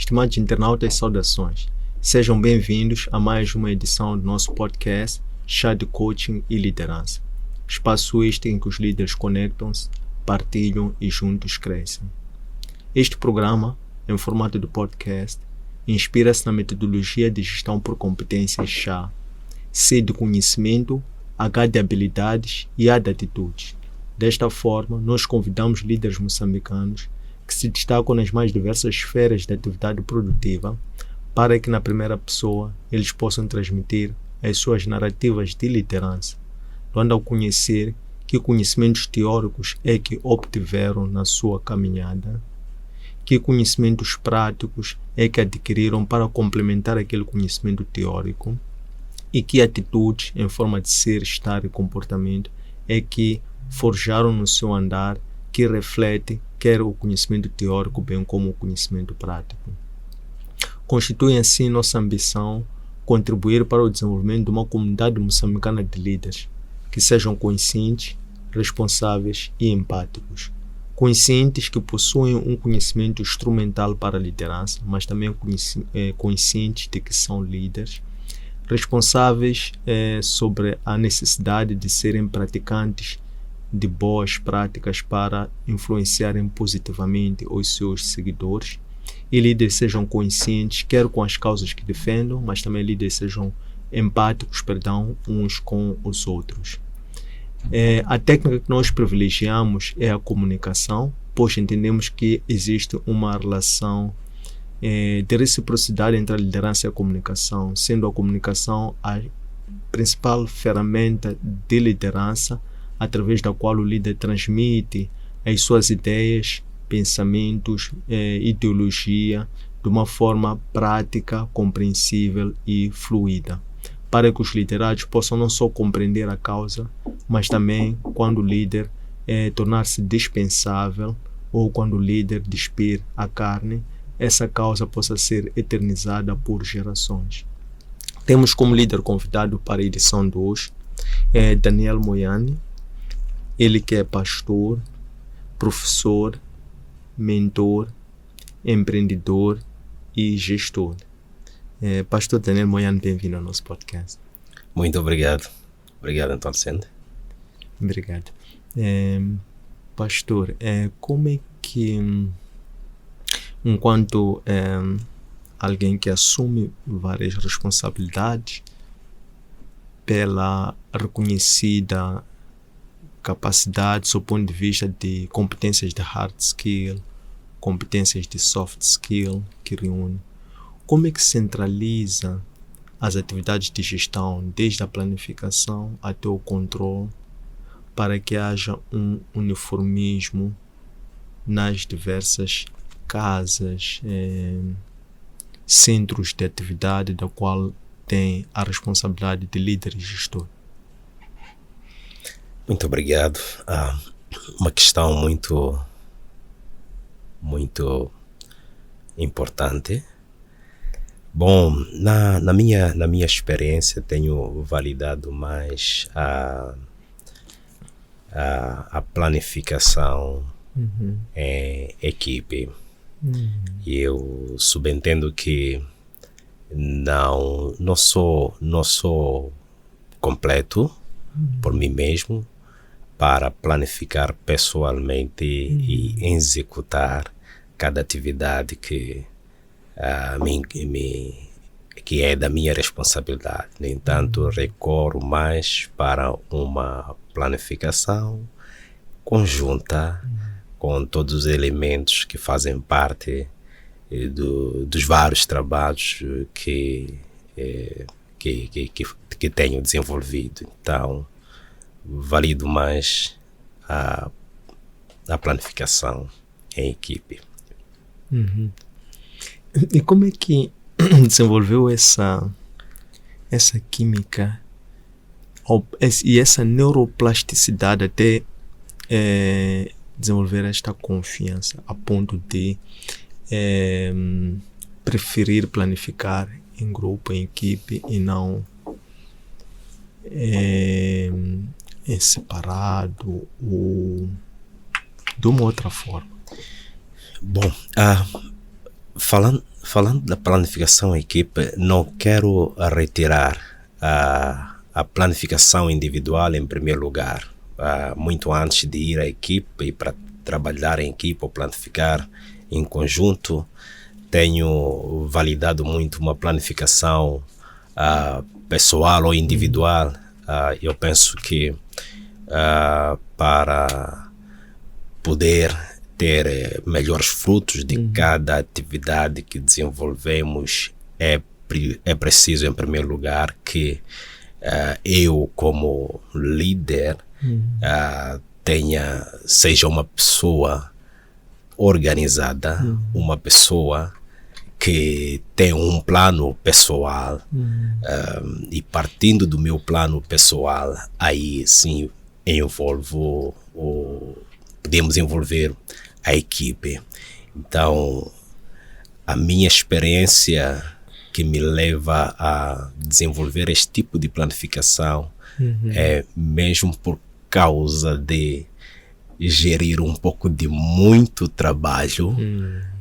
Estimados internautas, saudações. Sejam bem-vindos a mais uma edição do nosso podcast Chá de Coaching e Liderança. Espaço este em que os líderes conectam-se, partilham e juntos crescem. Este programa, em formato de podcast, inspira-se na metodologia de gestão por competências CHA, C de conhecimento, H de habilidades e A de atitudes. Desta forma, nós convidamos líderes moçambicanos que se destacam nas mais diversas esferas da atividade produtiva para que na primeira pessoa eles possam transmitir as suas narrativas de liderança, dando a conhecer que conhecimentos teóricos é que obtiveram na sua caminhada, que conhecimentos práticos é que adquiriram para complementar aquele conhecimento teórico e que atitudes em forma de ser, estar e comportamento é que forjaram no seu andar, que reflete quer o conhecimento teórico bem como o conhecimento prático. Constitui assim nossa ambição contribuir para o desenvolvimento de uma comunidade moçambicana de líderes que sejam conscientes, responsáveis e empáticos. Conscientes que possuem um conhecimento instrumental para a liderança, mas também conscientes de que são líderes, responsáveis sobre a necessidade de serem praticantes de boas práticas para influenciarem positivamente os seus seguidores, e líderes sejam conscientes, quer com as causas que defendam, mas também líderes sejam empáticos, uns com os outros. A técnica que nós privilegiamos é a comunicação, pois entendemos que existe uma relação de reciprocidade entre a liderança e a comunicação, sendo a comunicação a principal ferramenta de liderança através da qual o líder transmite as suas ideias, pensamentos, ideologia de uma forma prática, compreensível e fluida, para que os liderados possam não só compreender a causa, mas também quando o líder tornar-se dispensável ou quando o líder despir a carne, essa causa possa ser eternizada por gerações. Temos como líder convidado para a edição de hoje Daniel Moyane, ele que é pastor, professor, mentor, empreendedor e gestor. Pastor Daniel Moyane, bem-vindo ao nosso podcast. Muito obrigado. Obrigado, Antônio Sende. Obrigado. Pastor, como é que, enquanto alguém que assume várias responsabilidades pela reconhecida capacidade, do ponto de vista de competências de hard skill, competências de soft skill que reúne, como é que centraliza as atividades de gestão, desde a planificação até o controle, para que haja um uniformismo nas diversas casas, centros de atividade da qual tem a responsabilidade de líder e gestor? Muito obrigado. Uma questão muito importante. Bom, na minha experiência tenho validado mais a planificação em equipe. E eu subentendo que não sou completo por mim mesmo para planificar pessoalmente e executar cada atividade que é da minha responsabilidade. No entanto, recorro mais para uma planificação conjunta com todos os elementos que fazem parte dos vários trabalhos que tenho desenvolvido. Então, valido mais a planificação em equipe. E como é que desenvolveu essa química e essa neuroplasticidade até desenvolver esta confiança a ponto de preferir planificar em grupo, em equipe e não em separado ou de uma outra forma? Bom, falando da planificação em equipe, não quero retirar a planificação individual em primeiro lugar. Muito antes de ir à equipe e para trabalhar em equipe ou planificar em conjunto, tenho validado muito uma planificação pessoal ou individual. Eu penso que para poder ter melhores frutos de cada atividade que desenvolvemos, é preciso, em primeiro lugar, que eu, como líder, seja uma pessoa organizada, uma pessoa que tem um plano pessoal, e partindo do meu plano pessoal, aí sim podemos envolver a equipe. Então, a minha experiência que me leva a desenvolver este tipo de planificação é mesmo por causa de gerir um pouco de muito trabalho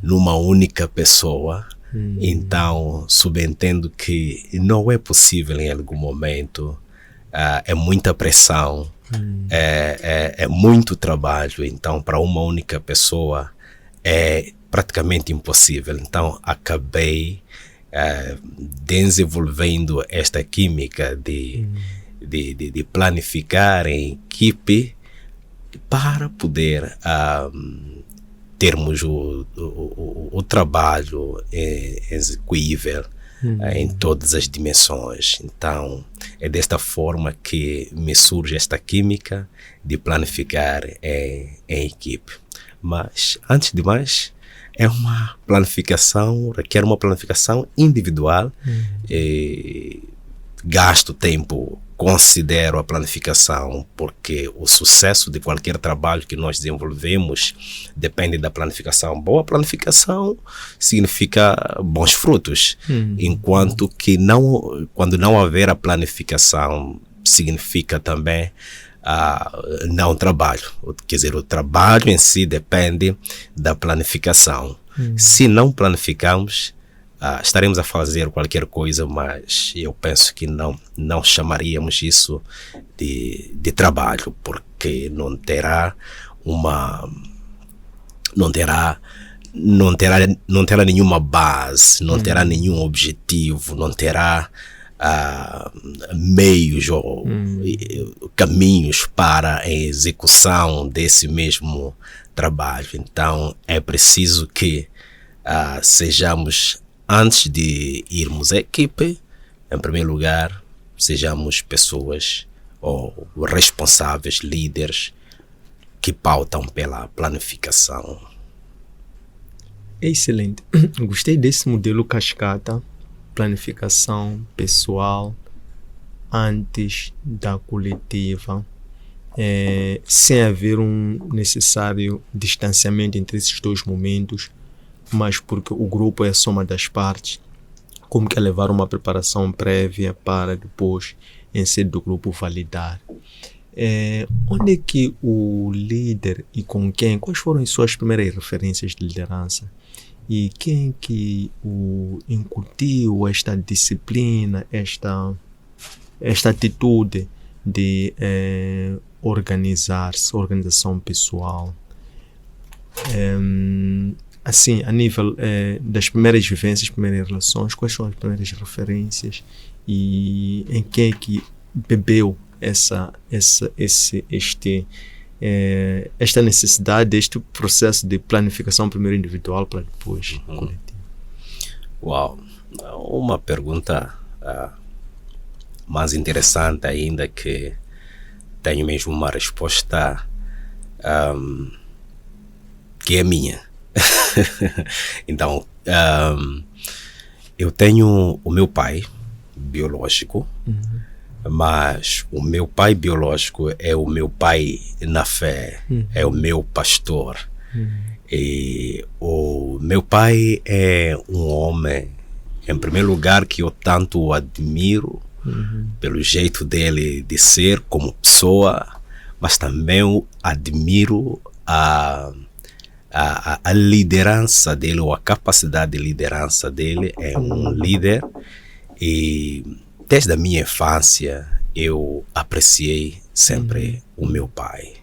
numa única pessoa. Então, subentendo que não é possível em algum momento, é muita pressão, é muito trabalho. Então, para uma única pessoa é praticamente impossível. Então, acabei desenvolvendo esta química de planificar em equipe para poder termos o trabalho execuível em todas as dimensões. Então, é desta forma que me surge esta química de planificar em equipe. Mas, antes de mais, requer uma planificação individual. Gasto tempo, considero a planificação, porque o sucesso de qualquer trabalho que nós desenvolvemos depende da planificação. Boa planificação significa bons frutos, enquanto que quando não haver a planificação, significa também não trabalho. Quer dizer, o trabalho em si depende da planificação. Se não planificamos, estaremos a fazer qualquer coisa, mas eu penso que não chamaríamos isso de trabalho, porque não terá nenhuma base, não terá nenhum objetivo, não terá meios ou caminhos para a execução desse mesmo trabalho. Então, é preciso que sejamos, antes de irmos à equipe, em primeiro lugar, sejamos pessoas ou responsáveis, líderes, que pautam pela planificação. Excelente. Gostei desse modelo cascata, planificação pessoal antes da coletiva, sem haver um necessário distanciamento entre esses dois momentos, mas porque o grupo é a soma das partes, como que é levar uma preparação prévia para depois, em sede do grupo, validar. Onde é que o líder e com quem, quais foram as suas primeiras referências de liderança? E quem que o incutiu esta disciplina, esta atitude de organizar-se, organização pessoal? Assim, a nível das primeiras vivências, primeiras relações, quais são as primeiras referências e em quem é que bebeu esta necessidade deste processo de planificação primeiro individual para depois coletivo? Uau, uma pergunta mais interessante ainda, que tenho mesmo uma resposta que é minha. Então, eu tenho o meu pai biológico, mas o meu pai biológico é o meu pai na fé, é o meu pastor. E o meu pai é um homem, em primeiro lugar, que eu tanto o admiro pelo jeito dele de ser como pessoa, mas também o admiro a liderança dele, ou a capacidade de liderança dele, é um líder, e desde a minha infância eu apreciei sempre o meu pai.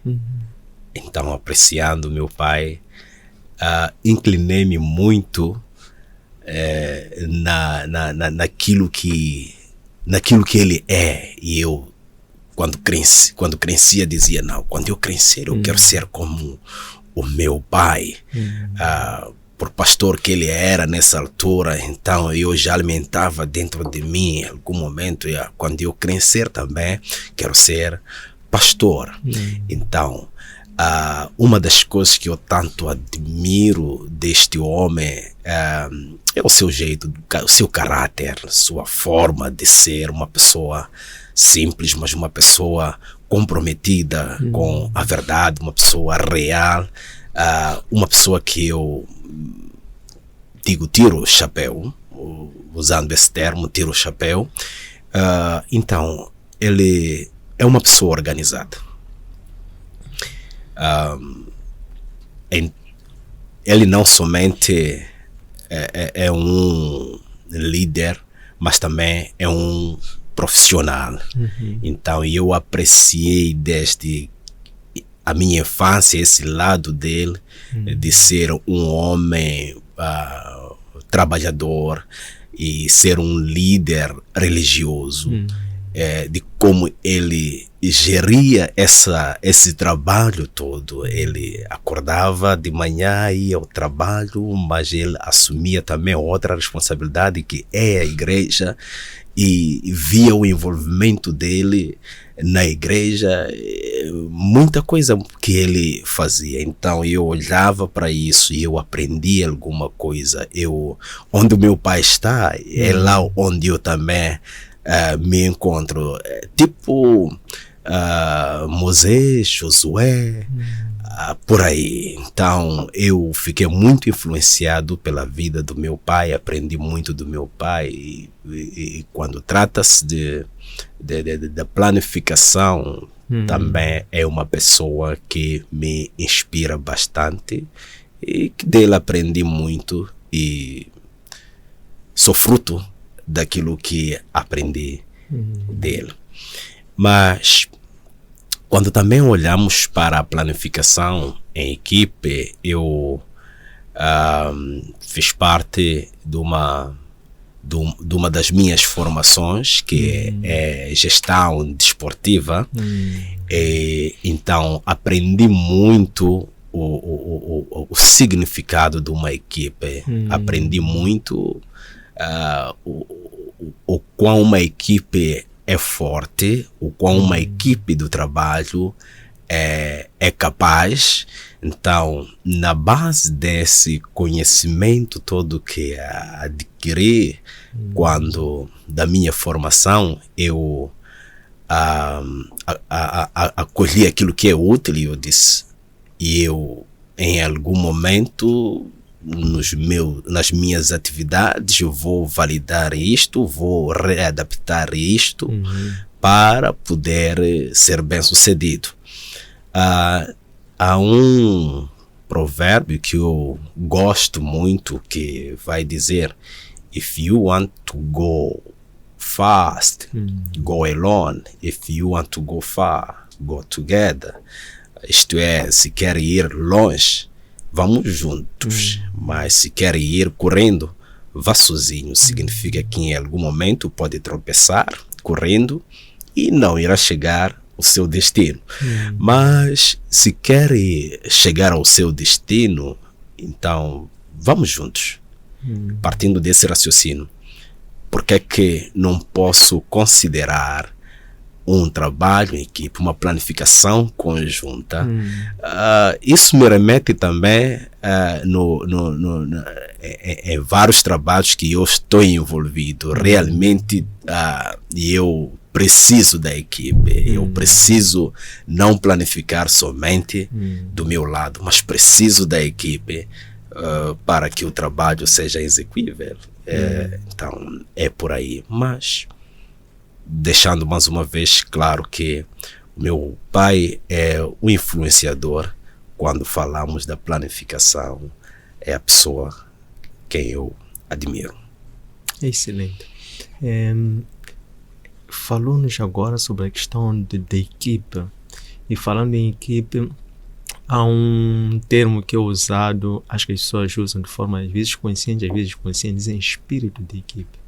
Então, apreciando o meu pai, inclinei-me muito naquilo que ele é, e eu quando crescia dizia, não, quando eu crescer eu quero ser como o meu pai. Por pastor que ele era nessa altura, então eu já alimentava dentro de mim em algum momento, quando eu crescer também quero ser pastor. Então, uma das coisas que eu tanto admiro deste homem é o seu jeito, o seu caráter, sua forma de ser uma pessoa simples, mas uma pessoa comprometida com a verdade, uma pessoa real, uma pessoa que eu digo, tiro o chapéu, usando esse termo, tiro o chapéu. Então, ele é uma pessoa organizada. Ele não somente é um líder, mas também é um profissional. Então eu apreciei desde a minha infância esse lado dele, de ser um homem trabalhador e ser um líder religioso. De como ele geria esse trabalho todo. Ele acordava de manhã, ia ao trabalho, mas ele assumia também outra responsabilidade, que é a igreja, e via o envolvimento dele na igreja, muita coisa que ele fazia. Então eu olhava para isso e eu aprendi alguma coisa. Onde o meu pai está, é lá onde eu também me encontro, tipo Moisés, Josué, por aí. Então eu fiquei muito influenciado pela vida do meu pai, aprendi muito do meu pai, e quando trata-se da planificação, também é uma pessoa que me inspira bastante, e que dele aprendi muito, e sou fruto daquilo que aprendi dele. Mas quando também olhamos para a planificação em equipe, eu fiz parte de uma das minhas formações, que é gestão desportiva. E então aprendi muito o significado de uma equipe. Aprendi muito o quão uma equipe é forte, o quão uma equipe do trabalho é capaz. Então, na base desse conhecimento todo que adquiri quando da minha formação, eu acolhi aquilo que é útil, e eu disse, e eu em algum momento nas minhas atividades eu vou validar isto, vou readaptar isto para poder ser bem sucedido. Há um provérbio que eu gosto muito, que vai dizer: if you want to go fast, go alone. If you want to go far, go together. Isto é, se quer ir longe, vamos juntos, mas se quer ir correndo, vá sozinho. Significa que em algum momento pode tropeçar correndo e não irá chegar ao seu destino. Mas se quer chegar ao seu destino, então vamos juntos. Partindo desse raciocínio, porque é que não posso considerar um trabalho em equipe, uma planificação conjunta? Isso me remete também em vários trabalhos que eu estou envolvido. Realmente eu preciso da equipe. Eu preciso não planificar somente do meu lado, mas preciso da equipe para que o trabalho seja execuível. Então é por aí. Mas deixando mais uma vez claro que o meu pai é o influenciador, quando falamos da planificação, é a pessoa quem eu admiro. Excelente. Falou-nos agora sobre a questão da equipe. E falando em equipe, há um termo que é usado, acho que as pessoas usam de forma às vezes consciente, às vezes inconsciente, dizem espírito de equipe.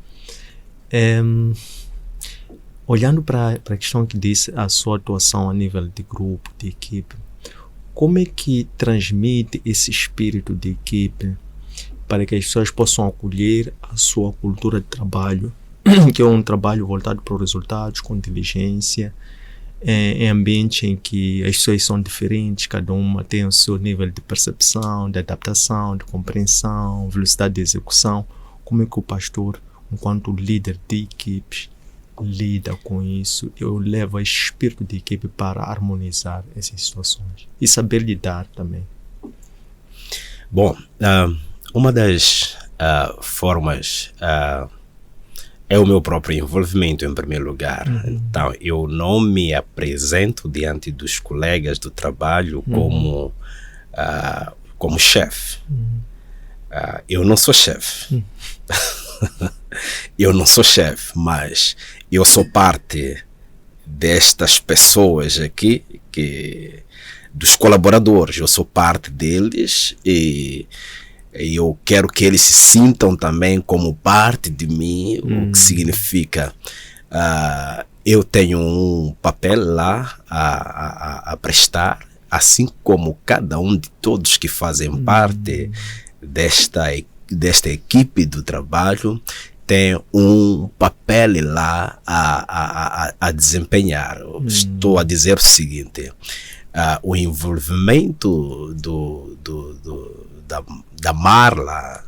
Olhando para a questão que disse, a sua atuação a nível de grupo, de equipe, como é que transmite esse espírito de equipe para que as pessoas possam acolher a sua cultura de trabalho, que é um trabalho voltado para os resultados, com inteligência, em ambiente em que as pessoas são diferentes, cada uma tem o seu nível de percepção, de adaptação, de compreensão, velocidade de execução. Como é que o pastor, enquanto líder de equipes, lida com isso? Eu levo o espírito de equipe para harmonizar essas situações e saber lidar também. Bom, uma das formas é o meu próprio envolvimento, em primeiro lugar. Então, eu não me apresento diante dos colegas do trabalho como chefe. Eu não sou chefe. Eu não sou chefe, mas eu sou parte destas pessoas aqui, dos colaboradores. Eu sou parte deles e eu quero que eles se sintam também como parte de mim, o que significa eu tenho um papel lá a prestar, assim como cada um de todos que fazem parte desta equipe do trabalho tem um papel lá a desempenhar. Estou a dizer o seguinte, o envolvimento da Marla,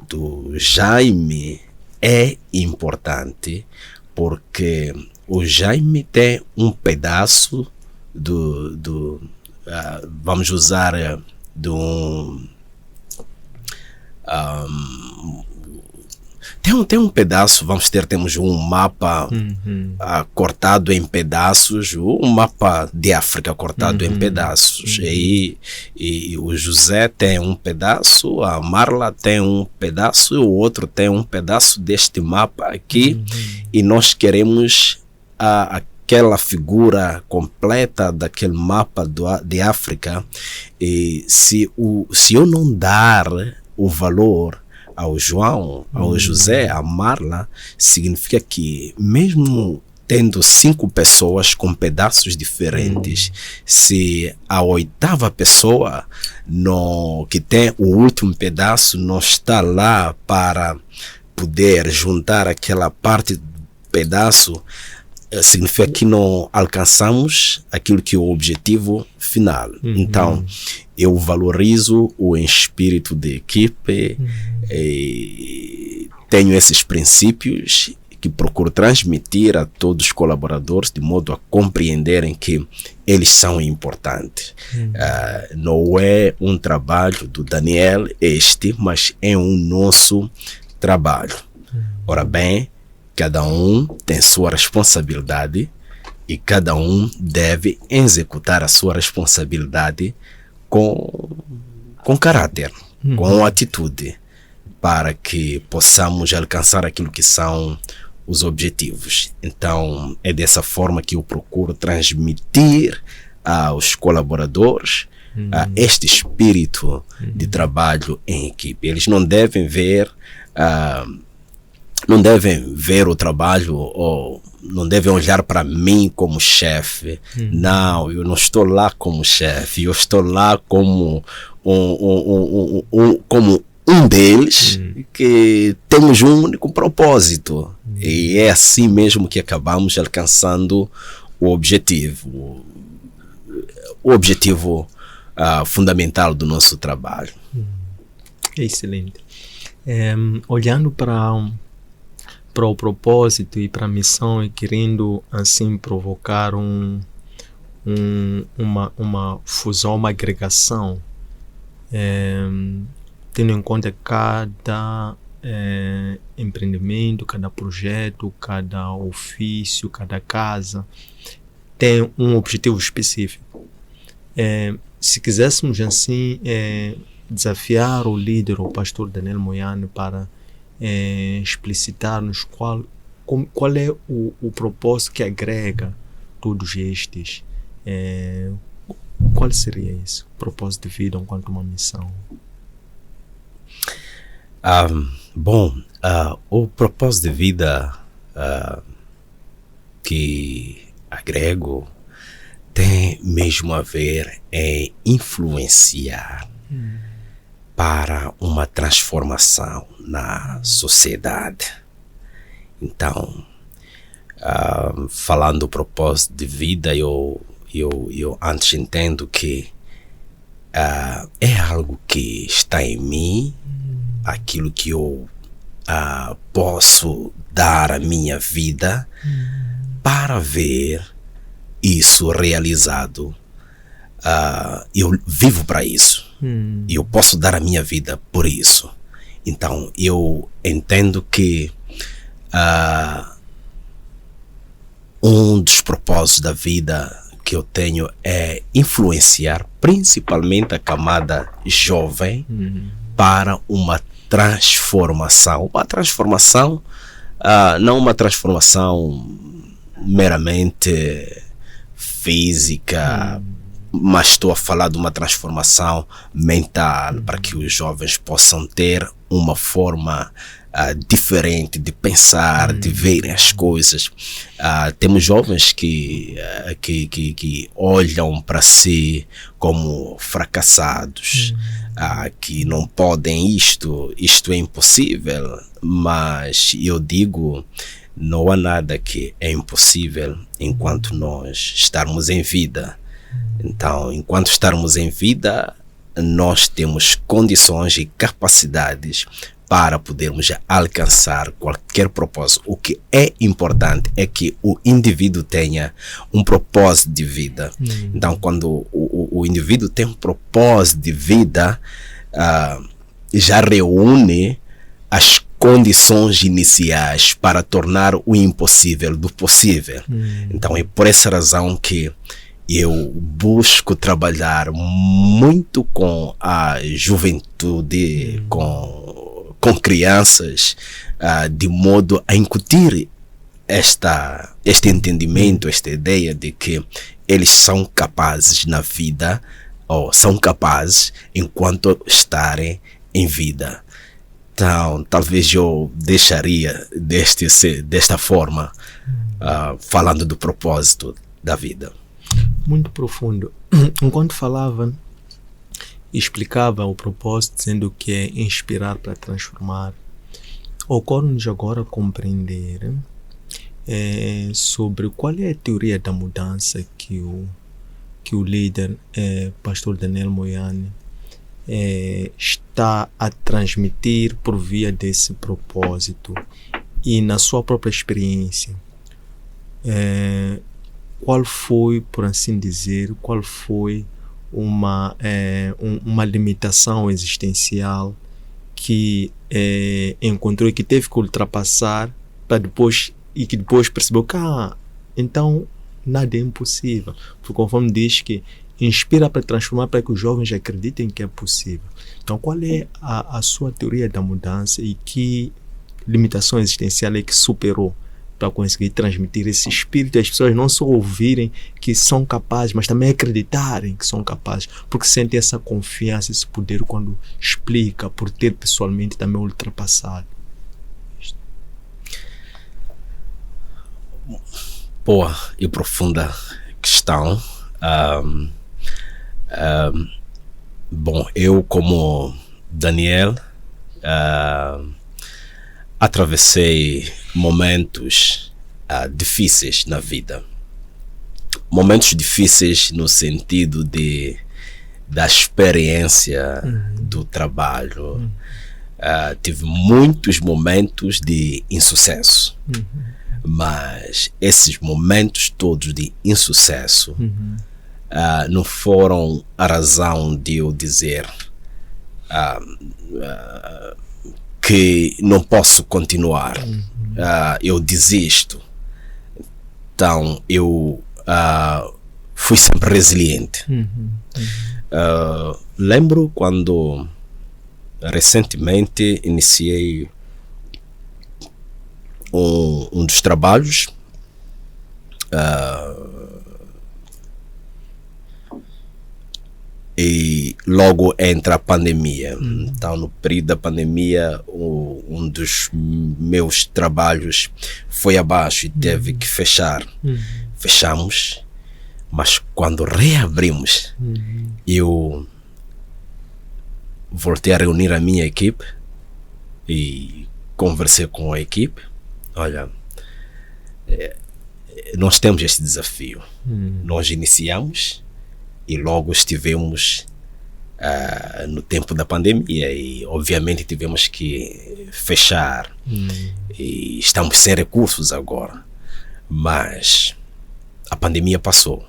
do Jaime é importante, porque o Jaime tem um pedaço vamos usar tem um pedaço, temos um mapa cortado em pedaços, um mapa de África cortado em pedaços, e o José tem um pedaço, a Marla tem um pedaço, o outro tem um pedaço deste mapa aqui, e nós queremos aquela figura completa daquele mapa de África. E se eu não dar o valor ao João, ao José, à Marla, significa que mesmo tendo 5 pessoas com pedaços diferentes, se a 8ª pessoa que tem o último pedaço não está lá para poder juntar aquela parte do pedaço, significa que não alcançamos aquilo que é o objetivo final. Então, eu valorizo o espírito de equipe, e tenho esses princípios que procuro transmitir a todos os colaboradores, de modo a compreenderem que eles são importantes. Não é um trabalho do Daniel mas é um nosso trabalho. Ora bem, cada um tem sua responsabilidade e cada um deve executar a sua responsabilidade com caráter, com atitude, para que possamos alcançar aquilo que são os objetivos. Então, é dessa forma que eu procuro transmitir aos colaboradores este espírito de trabalho em equipe. Eles não devem ver o trabalho, ou não devem olhar para mim como chefe. Não, eu não estou lá como chefe, eu estou lá como um deles, que temos um único propósito. E é assim mesmo que acabamos alcançando o objetivo. O objetivo fundamental do nosso trabalho. Excelente. Olhando para o propósito e para a missão, e querendo assim provocar uma fusão, uma agregação, tendo em conta cada empreendimento, cada projeto, cada ofício, cada casa tem um objetivo específico. se quiséssemos assim desafiar o líder, o pastor Daniel Moiane, para explicitar-nos qual é o propósito que agrega todos estes, qual seria esse propósito de vida enquanto uma missão? O propósito de vida que agrego tem mesmo a ver em influenciar para uma transformação na sociedade. Então, falando do propósito de vida, eu antes entendo que é algo que está em mim, aquilo que eu posso dar à minha vida para ver isso realizado. Eu vivo para isso. E eu posso dar a minha vida por isso. Então eu entendo que um dos propósitos da vida que eu tenho é influenciar principalmente a camada jovem para uma transformação. Uma transformação, não uma transformação meramente física, mas estou a falar de uma transformação mental, para que os jovens possam ter uma forma diferente de pensar, de verem as coisas. Temos jovens que olham para si como fracassados, que não podem isto é impossível, mas eu digo, não há nada que é impossível enquanto nós estarmos em vida. Então, enquanto estarmos em vida, nós temos condições e capacidades para podermos alcançar qualquer propósito. O que é importante é que o indivíduo tenha um propósito de vida. Então, quando o indivíduo tem um propósito de vida, já reúne as condições iniciais para tornar o impossível do possível. Então, é por essa razão que eu busco trabalhar muito com a juventude, com crianças, de modo a incutir este entendimento, esta ideia de que eles são capazes na vida, ou são capazes enquanto estarem em vida. Então, talvez eu deixaria desta forma, falando do propósito da vida. Muito profundo. Enquanto falava, explicava o propósito, dizendo que é inspirar para transformar. Ocorre-nos agora compreender sobre qual é a teoria da mudança que o líder, pastor Daniel Moiane, está a transmitir por via desse propósito, e na sua própria experiência, qual foi, por assim dizer, uma limitação existencial que encontrou e que teve que ultrapassar e que depois percebeu que então nada é impossível, porque conforme diz que inspira para transformar, para que os jovens acreditem que é possível. Então, qual é a sua teoria da mudança e que limitação existencial é que superou para conseguir transmitir esse espírito, as pessoas não só ouvirem que são capazes, mas também acreditarem que são capazes, porque sentem essa confiança, esse poder quando explica, por ter pessoalmente também ultrapassado? Boa e profunda questão. Bom, eu como Daniel atravessei momentos difíceis na vida. Momentos difíceis no sentido da experiência do trabalho. Tive muitos momentos de insucesso. Mas esses momentos todos de insucesso não foram a razão de eu dizer que não posso continuar, eu desisto. Então eu fui sempre resiliente. Lembro quando recentemente iniciei um dos trabalhos e logo entra a pandemia. Então, no período da pandemia, um dos meus trabalhos foi abaixo e teve que fechar. Fechamos, mas quando reabrimos, eu voltei a reunir a minha equipe e conversei com a equipe. Olha, nós temos este desafio. Nós iniciamos e logo estivemos no tempo da pandemia e obviamente tivemos que fechar e estamos sem recursos agora, mas a pandemia passou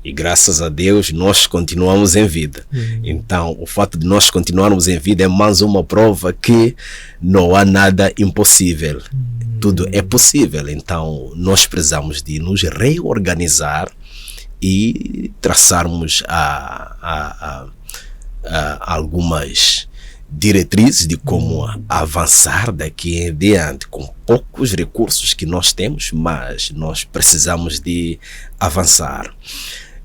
e graças a Deus nós continuamos em vida. Então o fato de nós continuarmos em vida é mais uma prova que não há nada impossível. Tudo é possível. Então nós precisamos de nos reorganizar e traçarmos algumas diretrizes de como avançar daqui em diante, com poucos recursos que nós temos, mas nós precisamos de avançar.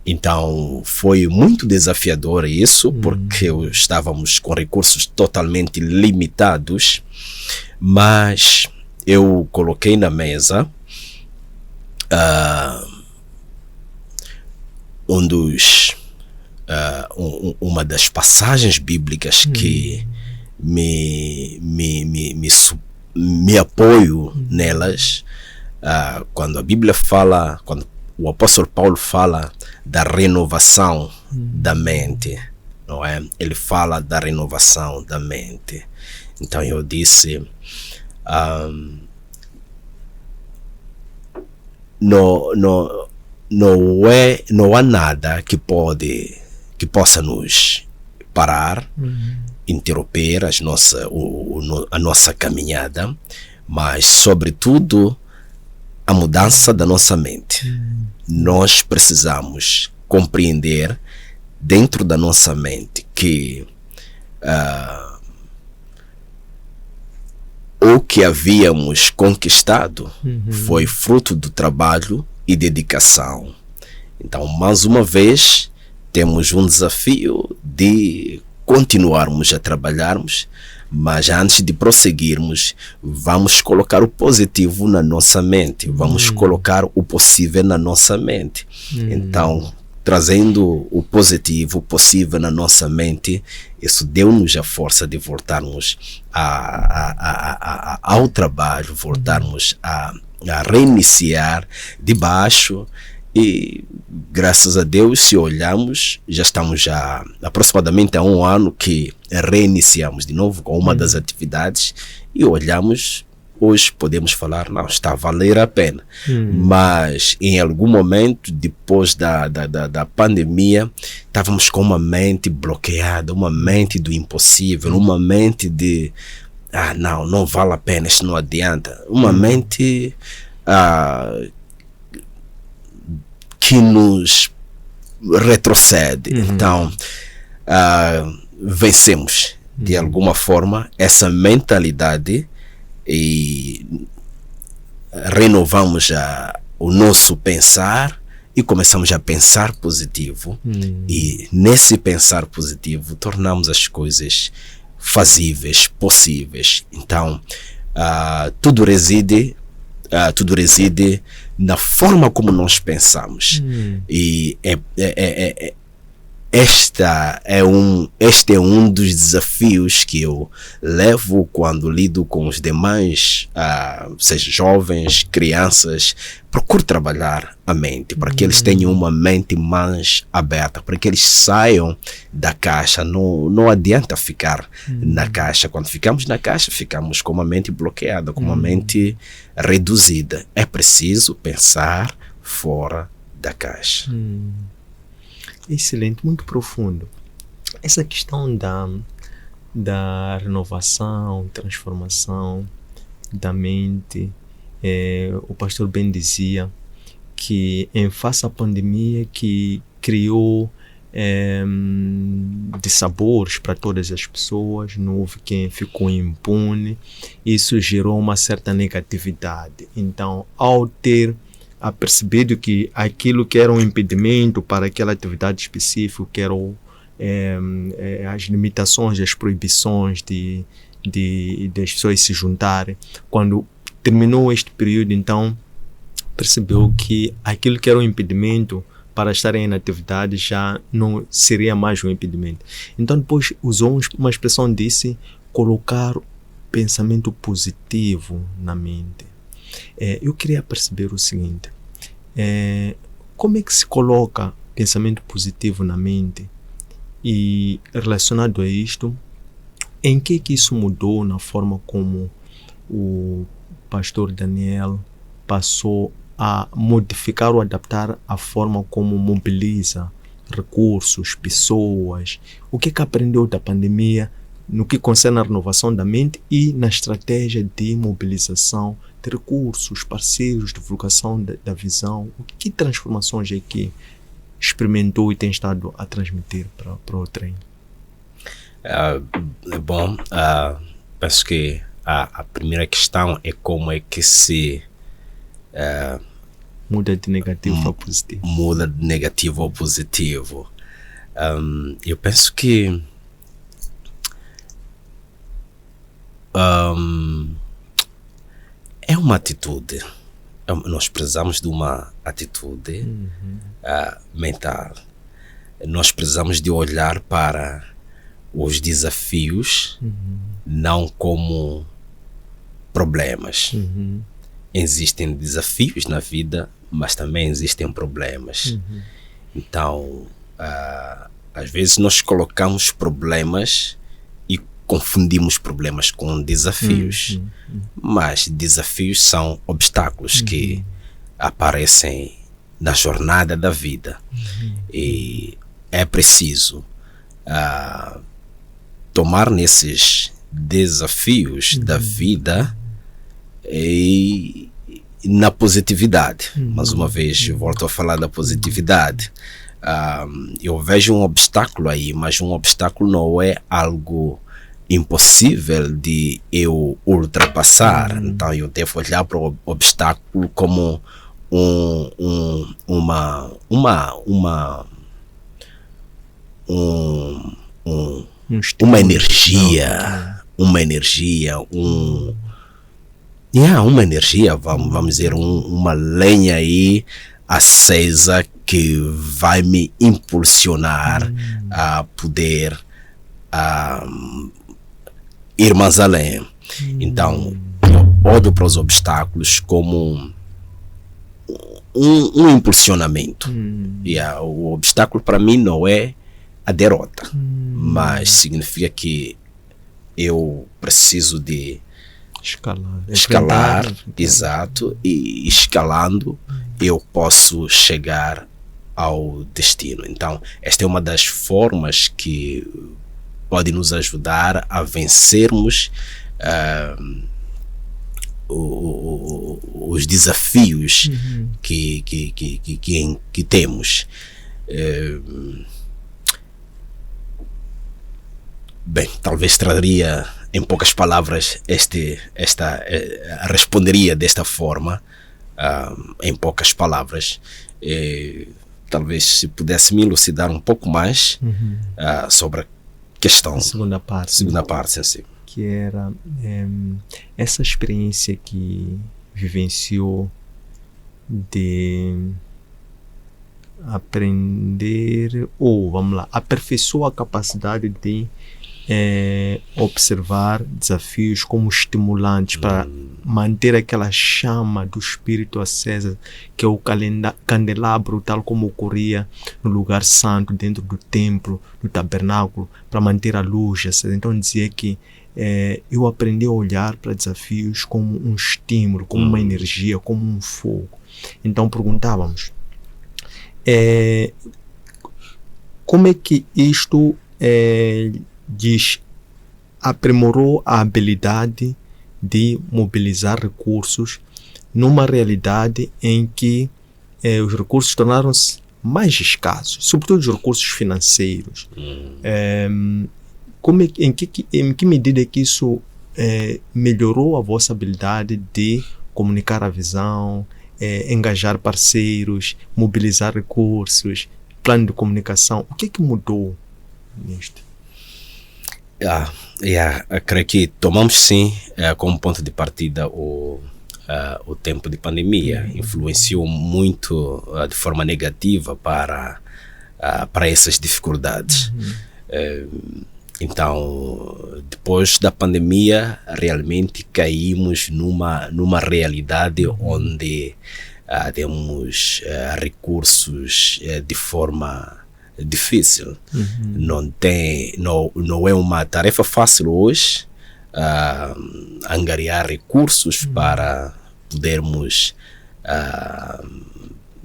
Então foi muito desafiador isso, porque estávamos com recursos totalmente limitados, mas eu coloquei na mesa uma das passagens bíblicas que me apoio nelas, quando a Bíblia fala, quando o apóstolo Paulo fala da renovação da mente, não é? Ele fala da renovação da mente. Então eu disse, não há nada que possa nos parar, interromper a nossa caminhada, mas sobretudo a mudança da nossa mente. Nós precisamos compreender dentro da nossa mente que o que havíamos conquistado foi fruto do trabalho e dedicação. Então, mais uma vez, temos um desafio de continuarmos a trabalharmos, mas antes de prosseguirmos, vamos colocar o positivo na nossa mente, vamos colocar o possível na nossa mente. Então, trazendo o positivo, o possível na nossa mente, isso deu-nos a força de voltarmos ao trabalho, voltarmos a reiniciar de baixo. E graças a Deus, se olharmos, já estamos já aproximadamente há um ano que reiniciamos de novo com uma das atividades e olhamos, hoje podemos falar, não, está a valer a pena. Mas em algum momento, depois da pandemia, estávamos com uma mente bloqueada, uma mente do impossível, uma mente de, não vale a pena, isto não adianta. Uma mente que nos retrocede. Então, vencemos de alguma forma essa mentalidade e renovamos o nosso pensar e começamos a pensar positivo. E nesse pensar positivo tornamos as coisas fazíveis, possíveis. Então, tudo reside na forma como nós pensamos. E este é um dos desafios que eu levo quando lido com os demais, seja jovens, crianças. Procuro trabalhar a mente para que eles tenham uma mente mais aberta, para que eles saiam da caixa. Não adianta ficar na caixa. Quando ficamos na caixa, ficamos com uma mente bloqueada, com uma mente reduzida. É preciso pensar fora da caixa. Excelente, muito profundo. Essa questão da renovação, transformação da mente, o pastor Ben dizia que em face à pandemia que criou de sabores para todas as pessoas, não houve quem ficou impune, isso gerou uma certa negatividade. Então, ao ter apercebido que aquilo que era um impedimento para aquela atividade específica, que eram as limitações, as proibições das pessoas se juntarem, quando terminou este período, então percebeu que aquilo que era um impedimento para estarem na atividade já não seria mais um impedimento. Então depois usou uma expressão, disse colocar pensamento positivo na mente. Eu queria perceber o seguinte, como é que se coloca pensamento positivo na mente, e relacionado a isto, em que isso mudou na forma como o pastor Daniel passou a modificar ou adaptar a forma como mobiliza recursos, pessoas? O que aprendeu da pandemia no que concerne a renovação da mente e na estratégia de mobilização de recursos, parceiros, divulgação da visão? Que transformações é que experimentou e tem estado a transmitir para o treino? Penso que a primeira questão é como é que se muda de negativo para positivo. Muda de negativo ao positivo. Eu penso que é uma atitude. Nós precisamos de uma atitude mental. Nós precisamos de olhar para os desafios não como problemas. Existem desafios na vida, mas também existem problemas. Então, às vezes nós colocamos problemas e confundimos problemas com desafios. Mas desafios são obstáculos que aparecem na jornada da vida. E é preciso tomar nesses desafios da vida e na positividade. Mais uma vez, volto a falar da positividade. Eu vejo um obstáculo aí, mas um obstáculo não é algo impossível de eu ultrapassar. Então eu devo olhar para o obstáculo como uma energia, vamos dizer, uma lenha aí acesa que vai me impulsionar a poder ir mais além. Então eu olho para os obstáculos como um impulsionamento. O obstáculo para mim não é a derrota, mas significa que eu preciso de escalar, exato, e escalando eu posso chegar ao destino. Então esta é uma das formas que pode nos ajudar a vencermos os desafios que temos. Bem, talvez traria em poucas palavras responderia desta forma, em poucas palavras. Talvez se pudesse me elucidar um pouco mais sobre a questão. Segunda parte em si. Que era essa experiência que vivenciou de aprender, ou vamos lá, aperfeiçoou a capacidade de observar desafios como estimulantes para manter aquela chama do espírito acesa, que é o candelabro, tal como ocorria no lugar santo, dentro do templo, do tabernáculo, para manter a luz acesa. Então dizia que eu aprendi a olhar para desafios como um estímulo, como uma energia, como um fogo. Então perguntávamos, como é que isto aprimorou a habilidade de mobilizar recursos numa realidade em que os recursos tornaram-se mais escassos, sobretudo os recursos financeiros. Em que medida é que isso melhorou a vossa habilidade de comunicar a visão, engajar parceiros, mobilizar recursos, plano de comunicação? O que é que mudou nisto? Eu creio que tomamos sim como ponto de partida o tempo de pandemia. Influenciou muito de forma negativa para essas dificuldades. Então, depois da pandemia, realmente caímos numa realidade onde temos recursos de forma difícil. Não é uma tarefa fácil hoje angariar recursos para podermos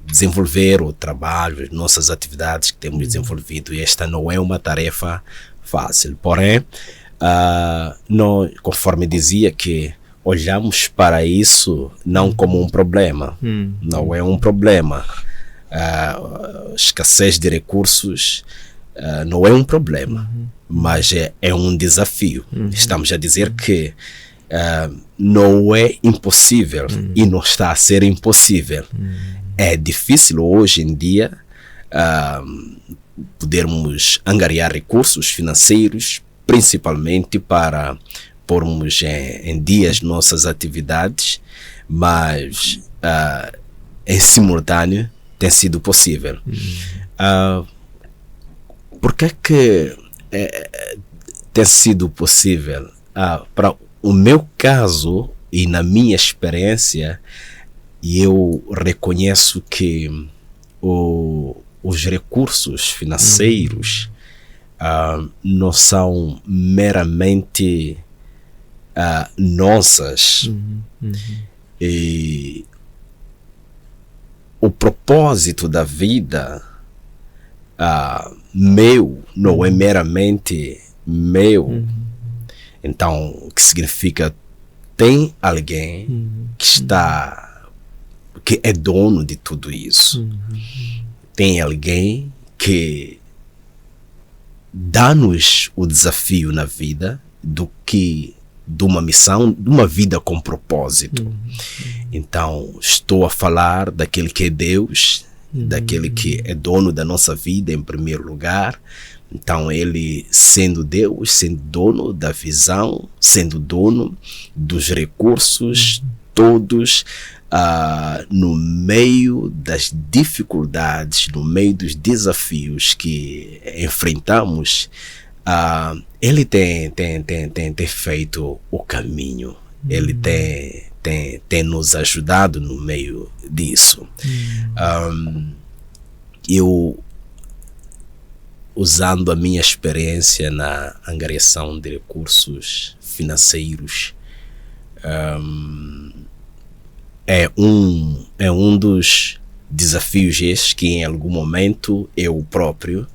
desenvolver o trabalho, nossas atividades que temos desenvolvido. E esta não é uma tarefa fácil. Porém, nós, conforme dizia, que olhamos para isso não como um problema. Não é um problema. Escassez de recursos não é um problema, mas é um desafio. Estamos a dizer que não é impossível e não está a ser impossível. É difícil hoje em dia podermos angariar recursos financeiros, principalmente para pormos em dias nossas atividades, mas em simultâneo tem sido possível. Por que tem sido possível? Para o meu caso e na minha experiência, eu reconheço que os recursos financeiros não são meramente nossas. E o propósito da vida meu não é meramente meu. Então, o que significa, tem alguém que é dono de tudo isso. Tem alguém que dá-nos o desafio na vida de uma missão, de uma vida com propósito. Então, estou a falar daquele que é Deus, daquele que é dono da nossa vida em primeiro lugar. Então, ele sendo Deus, sendo dono da visão, sendo dono dos recursos todos, no meio das dificuldades, no meio dos desafios que enfrentamos, ele tem feito o caminho. Ele tem nos ajudado no meio disso. Eu, usando a minha experiência na angariação de recursos financeiros, é um dos desafios estes que em algum momento eu próprio,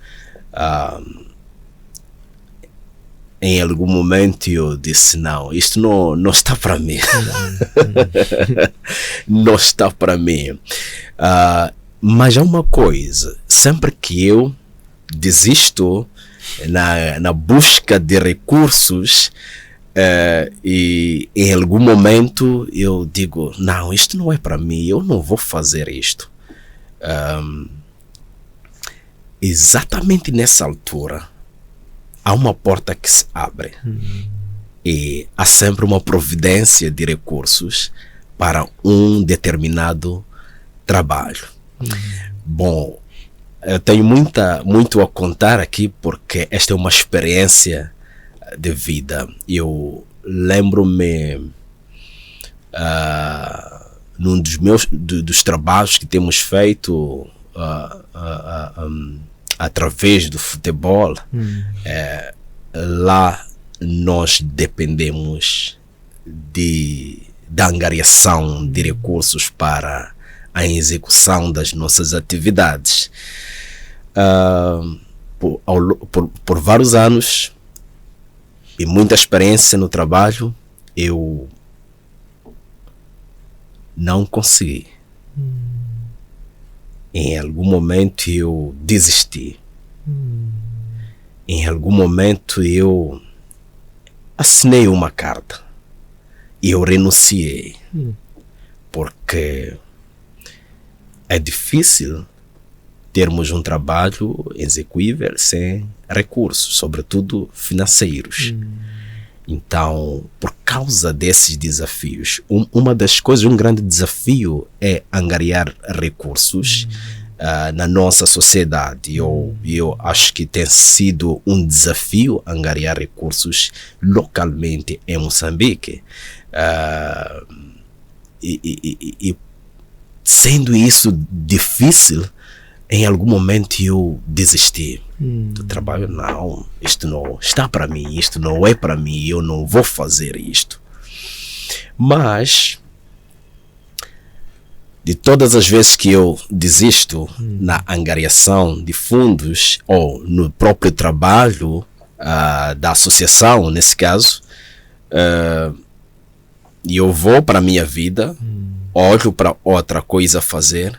em algum momento eu disse, não, isto não está para mim. Não está para mim. Mas há uma coisa, sempre que eu desisto na busca de recursos, e em algum momento eu digo, não, isto não é para mim, eu não vou fazer isto. Exatamente nessa altura há uma porta que se abre e há sempre uma providência de recursos para um determinado trabalho. Bom, eu tenho muito a contar aqui, porque esta é uma experiência de vida. Eu lembro-me num dos trabalhos que temos feito através do futebol, lá nós dependemos da angariação de recursos para a execução das nossas atividades. Por vários anos e muita experiência no trabalho, eu não consegui em algum momento eu desisti. Em algum momento eu assinei uma carta e eu renunciei, porque é difícil termos um trabalho execuível sem recursos, sobretudo financeiros. Então, por causa desses desafios, uma das coisas, um grande desafio é angariar recursos na nossa sociedade. Eu acho que tem sido um desafio angariar recursos localmente em Moçambique. E sendo isso difícil, em algum momento eu desisti do trabalho. Não, isto não está para mim, isto não é para mim, eu não vou fazer isto. Mas de todas as vezes que eu desisto na angariação de fundos ou no próprio trabalho da associação, nesse caso, eu vou para a minha vida, olho para outra coisa a fazer,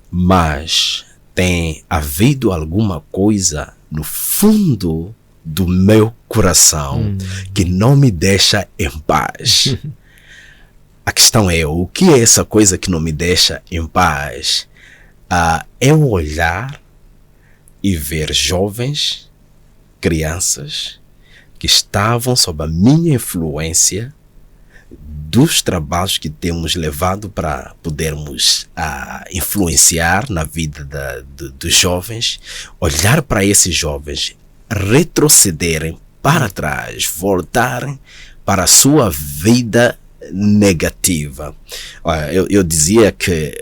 mas tem havido alguma coisa no fundo do meu coração que não me deixa em paz. A questão é, o que é essa coisa que não me deixa em paz? É olhar e ver jovens, crianças que estavam sob a minha influência dos trabalhos que temos levado para podermos influenciar na vida dos jovens, olhar para esses jovens retrocederem para trás, voltarem para a sua vida negativa. Eu dizia que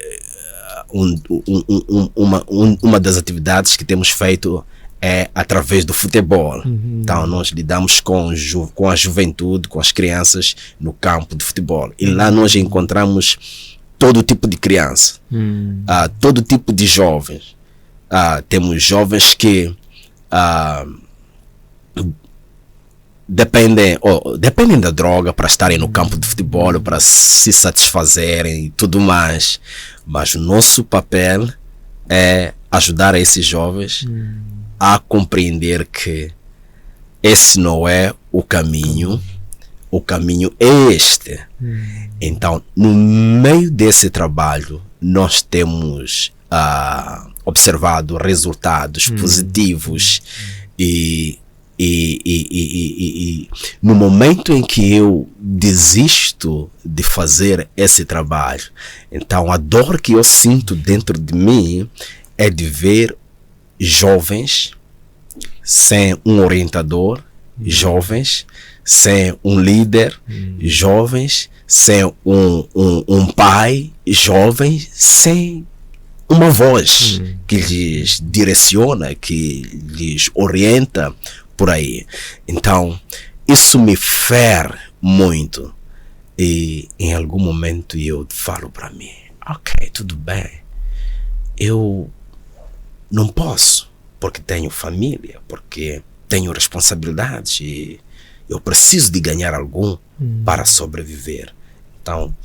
uma das atividades que temos feito é através do futebol. Então nós lidamos com a juventude, com as crianças no campo de futebol, e lá nós encontramos todo tipo de criança, todo tipo de jovens. Temos jovens que dependem da droga para estarem no campo de futebol, para se satisfazerem e tudo mais, mas o nosso papel é ajudar esses jovens a compreender que esse não é o caminho é este. Então, no meio desse trabalho, nós temos observado resultados positivos e no momento em que eu desisto de fazer esse trabalho, então a dor que eu sinto dentro de mim é de ver jovens sem um orientador, jovens sem um líder, jovens sem um pai, jovens sem uma voz que lhes direciona, que lhes orienta por aí. Então, isso me fere muito. E em algum momento eu falo para mim, ok, tudo bem, eu não posso, porque tenho família, porque tenho responsabilidades e eu preciso de ganhar algum para sobreviver. Então,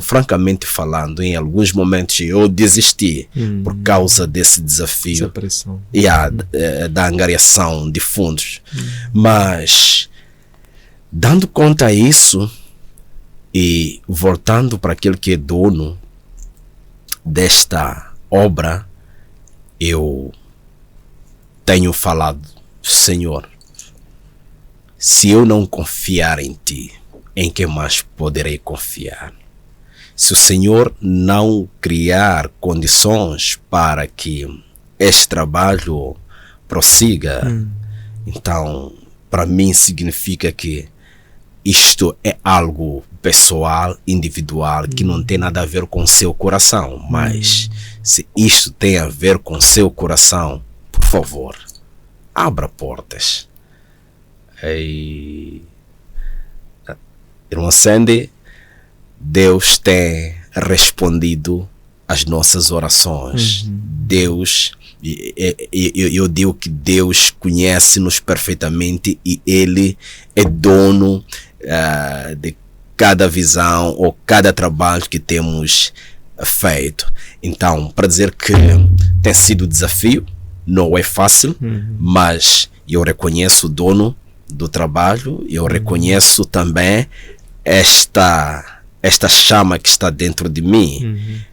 francamente falando, em alguns momentos eu desisti por causa desse desafio da angariação de fundos. Mas, dando conta disso e voltando para aquele que é dono desta obra, eu tenho falado, Senhor, se eu não confiar em Ti, em que mais poderei confiar? Se o Senhor não criar condições para que este trabalho prossiga, então para mim significa que isto é algo pessoal, individual, que não tem nada a ver com seu coração. Mas se isto tem a ver com seu coração, por favor, abra portas. Irmão Sandy, Deus tem respondido às nossas orações. Deus, eu digo que Deus conhece-nos perfeitamente e Ele é dono de cada visão ou cada trabalho que temos feito. Então, para dizer que tem sido desafio, não é fácil, mas eu reconheço o dono do trabalho, eu reconheço também esta chama que está dentro de mim.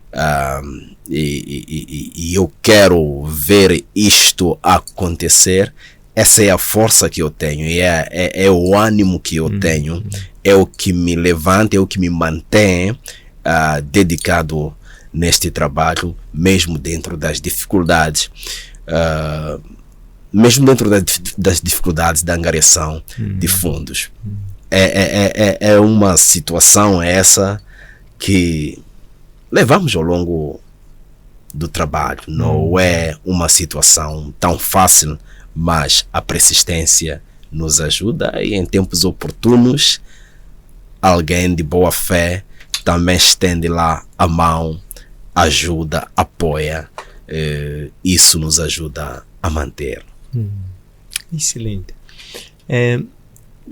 E eu quero ver isto acontecer. Essa é a força que eu tenho, é o ânimo que eu tenho, é o que me levanta, é o que me mantém dedicado neste trabalho, mesmo dentro das dificuldades, mesmo dentro das dificuldades da angariação de fundos. É uma situação essa que levamos ao longo do trabalho. Não é uma situação tão fácil, mas a persistência nos ajuda, e em tempos oportunos alguém de boa fé também estende lá a mão, ajuda, apoia. Isso nos ajuda a manter. Excelente.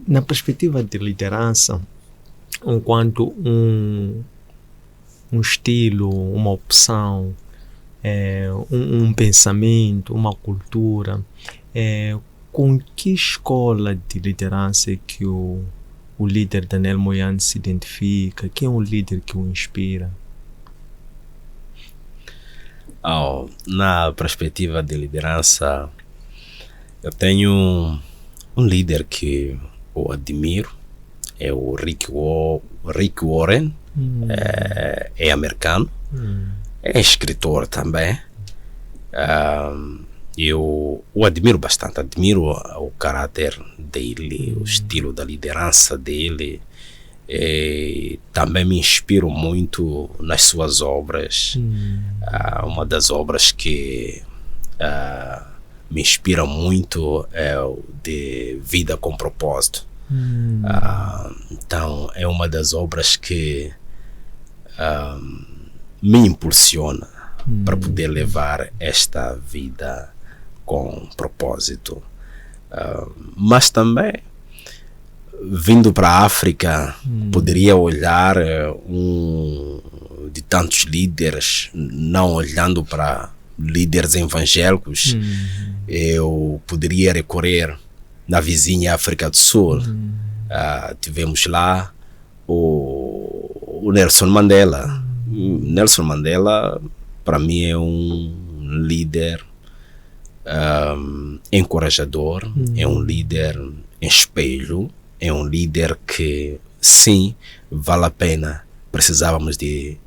Na perspectiva de liderança, enquanto um estilo, uma opção, um pensamento, uma cultura, com que escola de liderança que o líder Daniel Moyane se identifica? Quem é o líder que o inspira? Na perspectiva de liderança, eu tenho um líder que eu admiro, é o Rick Warren. É americano, é escritor também. Eu o admiro bastante, admiro o caráter dele, o estilo da liderança dele. Também me inspiro muito nas suas obras. Uma das obras que me inspira muito é o de Vida com Propósito. Então é uma das obras que me impulsiona para poder levar esta vida com propósito. Mas também, vindo para a África, poderia olhar de tantos líderes, não olhando para líderes evangélicos. Eu poderia recorrer na vizinha África do Sul. Tivemos lá o Nelson Mandela. Nelson Mandela, para mim, é um líder encorajador, é um líder espelho, é um líder que, sim, vale a pena. Precisávamos de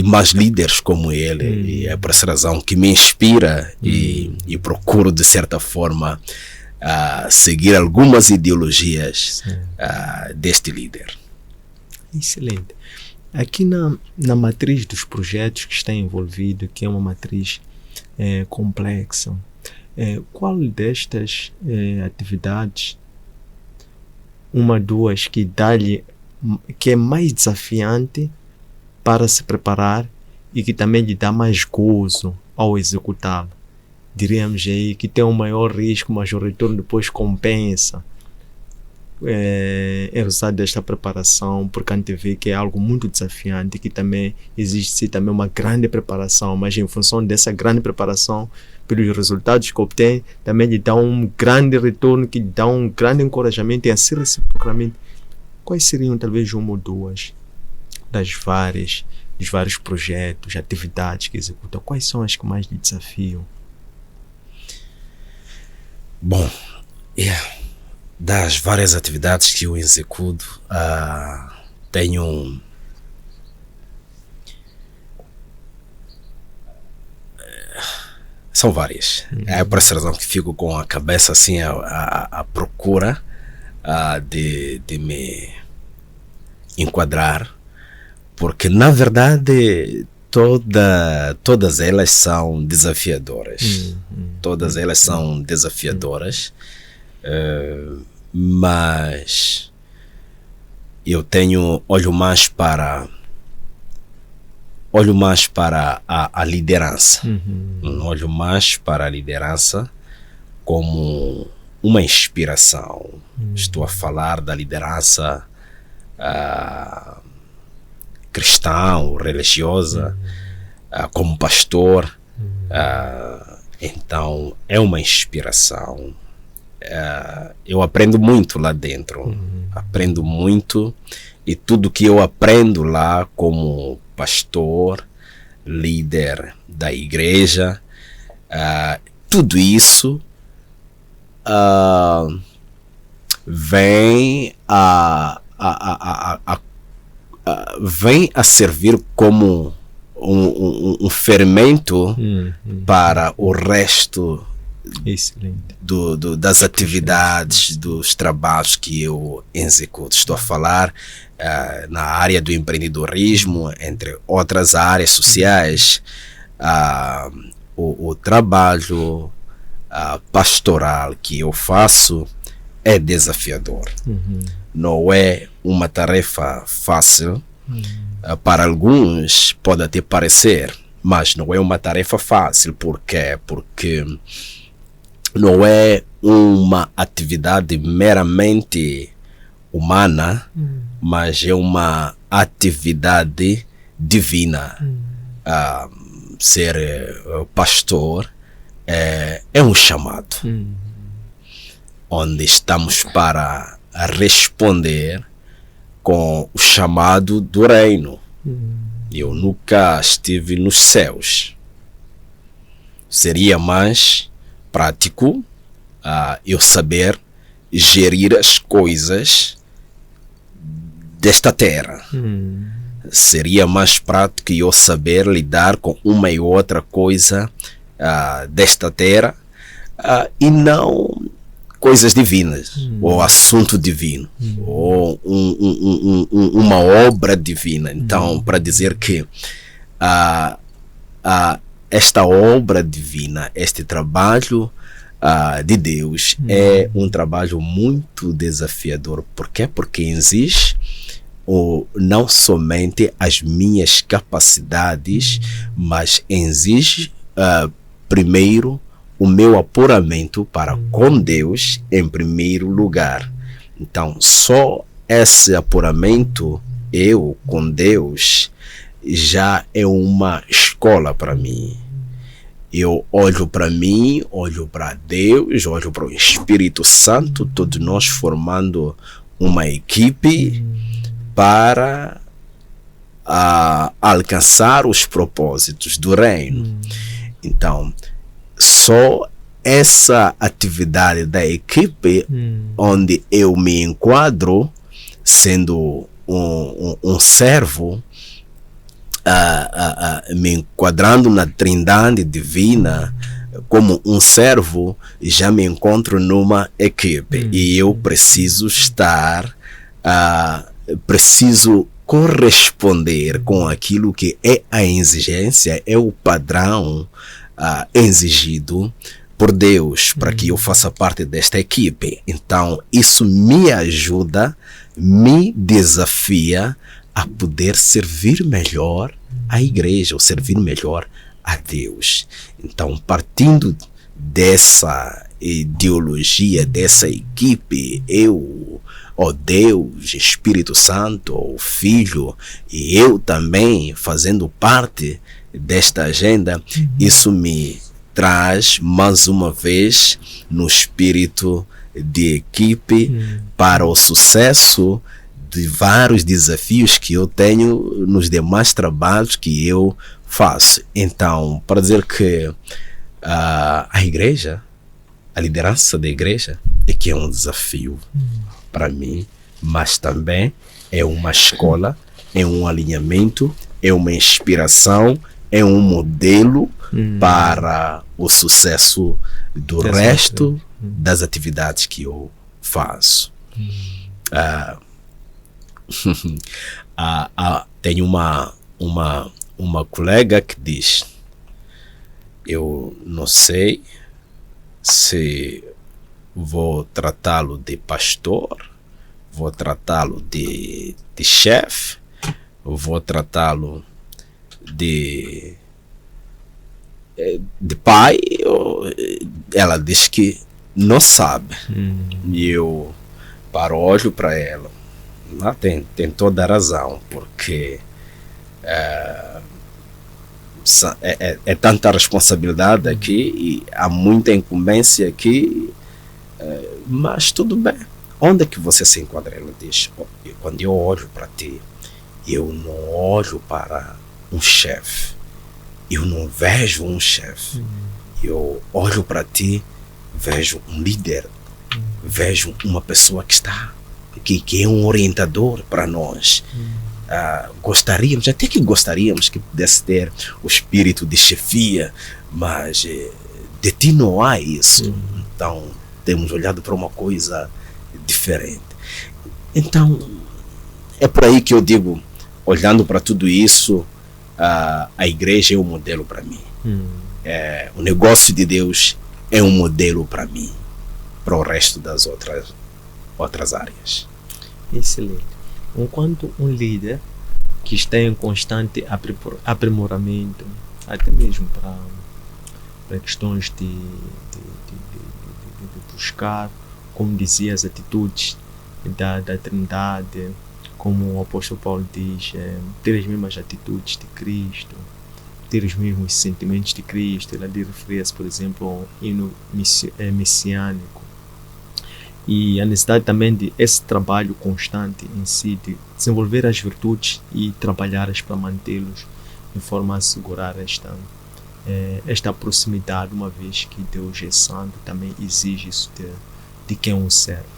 mais líderes como ele, e é por essa razão que me inspira e procuro, de certa forma, seguir algumas ideologias deste líder. Excelente. Aqui na matriz dos projetos que está envolvido, que é uma matriz complexa, qual destas atividades, duas, que é mais desafiante para se preparar e que também lhe dá mais gozo ao executá-lo? Diríamos aí que tem um maior risco, mas o retorno depois compensa é resultado desta preparação, porque a gente vê que é algo muito desafiante, que também existe também uma grande preparação, mas em função dessa grande preparação, pelos resultados que obtém, também lhe dá um grande retorno, que lhe dá um grande encorajamento, e assim reciprocamente. Quais seriam talvez uma ou duas dos vários projetos, atividades que executa? Quais são as que mais lhe desafiam? Bom, das várias atividades que eu executo, tenho são várias. É por essa razão que fico com a cabeça assim à procura de me enquadrar, porque na verdade todas elas são desafiadoras. Todas elas são desafiadoras. Mas eu olho mais para a liderança. Olho mais para a liderança como uma inspiração. Estou a falar da liderança cristão, religiosa, como pastor. Então é uma inspiração. Eu aprendo muito lá dentro, aprendo muito, e tudo que eu aprendo lá como pastor, líder da igreja, tudo isso vem a servir como um fermento para o resto das atividades, dos trabalhos que eu executo. Estou a falar na área do empreendedorismo, entre outras áreas sociais. O trabalho pastoral que eu faço é desafiador. Não é uma tarefa fácil. Para alguns pode até parecer, mas não é uma tarefa fácil. Por quê? Porque não é uma atividade meramente humana, mas é uma atividade divina. Ser pastor é um chamado, onde estamos para responder com o chamado do reino. Eu nunca estive nos céus. Seria mais prático eu saber gerir as coisas desta terra. Seria mais prático eu saber lidar com uma e outra coisa desta terra, e não coisas divinas, ou assunto divino, ou uma obra divina. Então, para dizer que esta obra divina, este trabalho de Deus é um trabalho muito desafiador. Por quê? Porque exige não somente as minhas capacidades, mas exige primeiro o meu apuramento para com Deus em primeiro lugar. Então, só esse apuramento, eu com Deus, já é uma escola para mim. Eu olho para mim, olho para Deus, olho para o Espírito Santo, todos nós formando uma equipe para alcançar os propósitos do reino. Então, só essa atividade da equipe, onde eu me enquadro sendo um servo, me enquadrando na trindade divina como um servo, já me encontro numa equipe. E eu preciso estar, preciso corresponder com aquilo que é a exigência, é o padrão exigido por Deus para que eu faça parte desta equipe. Então, isso me ajuda, me desafia a poder servir melhor a igreja, ou servir melhor a Deus. Então, partindo dessa ideologia, dessa equipe, eu, Deus, Espírito Santo, Filho, e eu também fazendo parte desta agenda, isso me traz mais uma vez no espírito de equipe para o sucesso de vários desafios que eu tenho nos demais trabalhos que eu faço. Então, para dizer que a igreja, a liderança da igreja é que é um desafio para mim, mas também é uma escola, é um alinhamento, é uma inspiração, é um modelo para o sucesso do resto das atividades que eu faço. Tenho uma colega que diz: eu não sei se vou tratá-lo de pastor, vou tratá-lo de chefe, vou tratá-lo de pai. Ela diz que não sabe. E eu olho para ela. Tem toda a razão, porque É tanta responsabilidade aqui e há muita incumbência aqui, mas tudo bem. Onde é que você se enquadra? Ela diz: quando eu olho para ti, eu não olho para um chefe, eu não vejo um chefe, eu olho para ti, vejo um líder, vejo uma pessoa que é um orientador para nós. Gostaríamos que pudesse ter o espírito de chefia, mas de ti não há isso. Então temos olhado para uma coisa diferente. Então é por aí que eu digo, olhando para tudo isso, a igreja é um modelo para mim. O negócio de Deus é um modelo para mim, para o resto das outras áreas. Excelente. Enquanto um líder que está em constante aprimoramento, até mesmo para questões de buscar, como dizia, as atitudes da Trindade, como o apóstolo Paulo diz, ter as mesmas atitudes de Cristo, ter os mesmos sentimentos de Cristo. Ele referia-se, por exemplo, ao hino messiânico. E a necessidade também de esse trabalho constante em si, de desenvolver as virtudes e trabalhá-las para mantê-los, de forma a assegurar esta proximidade, uma vez que Deus é santo, também exige isso de quem o serve.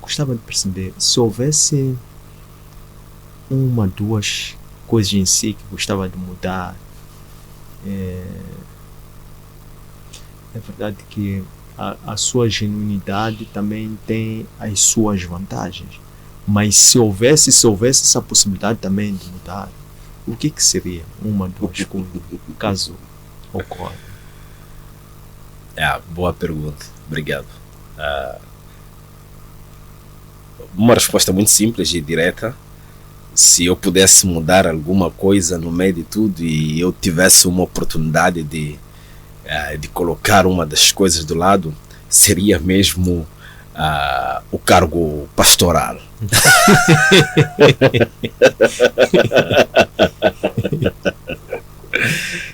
Gostava de perceber, se houvesse uma, duas coisas em si que gostava de mudar. É verdade que a sua genuinidade também tem as suas vantagens, mas se houvesse essa possibilidade também de mudar, o que seria uma, duas coisas, caso ocorra? Boa pergunta, obrigado. Uma resposta muito simples e direta: se eu pudesse mudar alguma coisa no meio de tudo e eu tivesse uma oportunidade de colocar uma das coisas do lado, seria mesmo o cargo pastoral.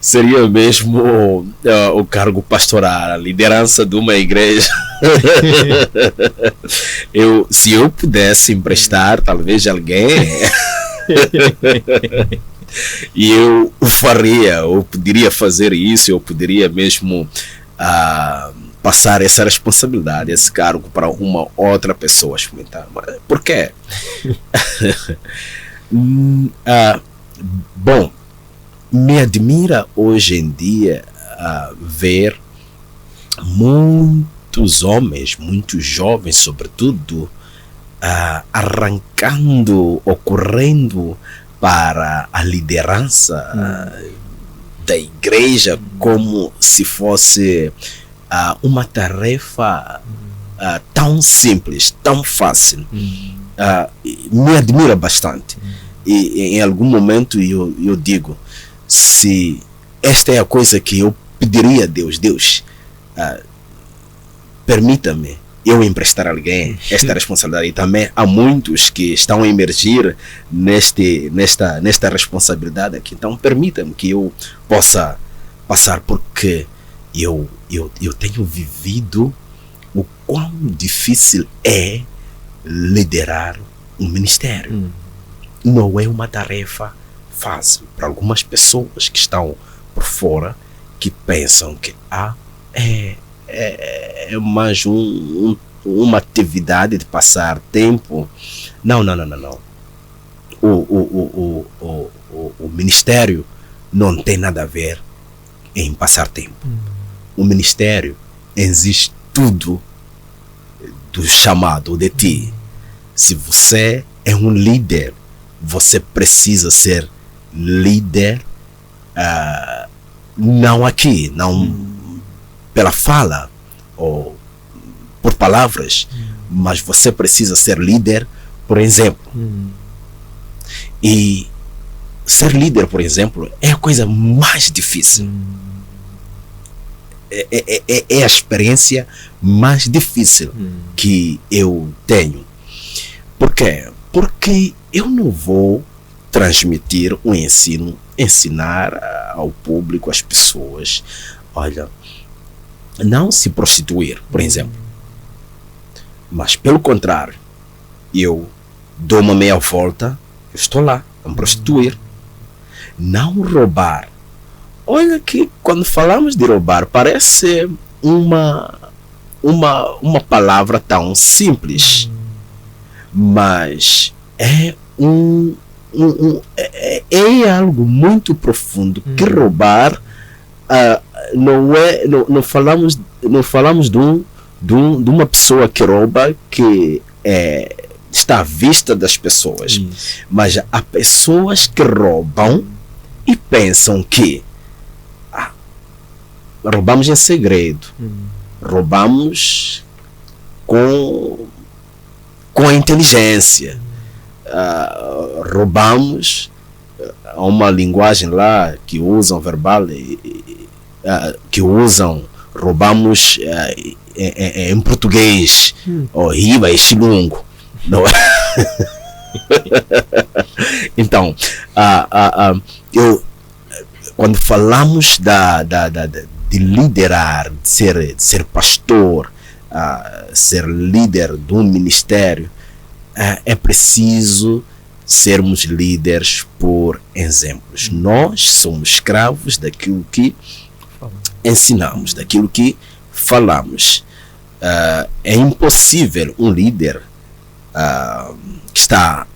Seria mesmo o cargo pastoral, a liderança de uma igreja. Se eu pudesse emprestar talvez alguém, e eu faria, eu poderia fazer isso, eu poderia mesmo passar essa responsabilidade, esse cargo para uma outra pessoa experimentar. Mas por quê? Bom, me admira hoje em dia ver muitos homens, muitos jovens sobretudo, arrancando, ocorrendo para a liderança da igreja como se fosse uma tarefa tão simples, tão fácil. Me admira bastante. E em algum momento eu digo, se esta é a coisa que eu pediria a Deus, permita-me eu emprestar a alguém esta responsabilidade. E também há muitos que estão a emergir nesta responsabilidade aqui. Então permita-me que eu possa passar, porque eu tenho vivido o quão difícil é liderar um ministério. Não é uma tarefa fácil para algumas pessoas que estão por fora, que pensam que é mais uma atividade de passar tempo. Não. O ministério não tem nada a ver em passar tempo. O ministério exige tudo do chamado de ti. Se você é um líder, você precisa ser líder, não aqui, não pela fala ou por palavras, mas você precisa ser líder, por exemplo. E ser líder, por exemplo, é a coisa mais difícil. É a experiência mais difícil que eu tenho. Por quê? Porque eu não vou transmitir um ensino, ensinar ao público, às pessoas, olha, não se prostituir, por exemplo, mas pelo contrário, eu dou uma meia volta, eu estou lá a me prostituir. Não roubar. Olha que quando falamos de roubar parece uma palavra tão simples, mas é é algo muito profundo. Que roubar não falamos de uma pessoa que rouba que está à vista das pessoas, mas há pessoas que roubam e pensam que roubamos em segredo, roubamos com a inteligência, roubamos uma linguagem lá que usam verbal, roubamos em português, riba e xilungo. Não é? Então, eu, quando falamos de liderar, de ser pastor, ser líder de um ministério, é preciso sermos líderes por exemplos. Nós somos escravos daquilo que ensinamos, daquilo que falamos. É impossível um líder que está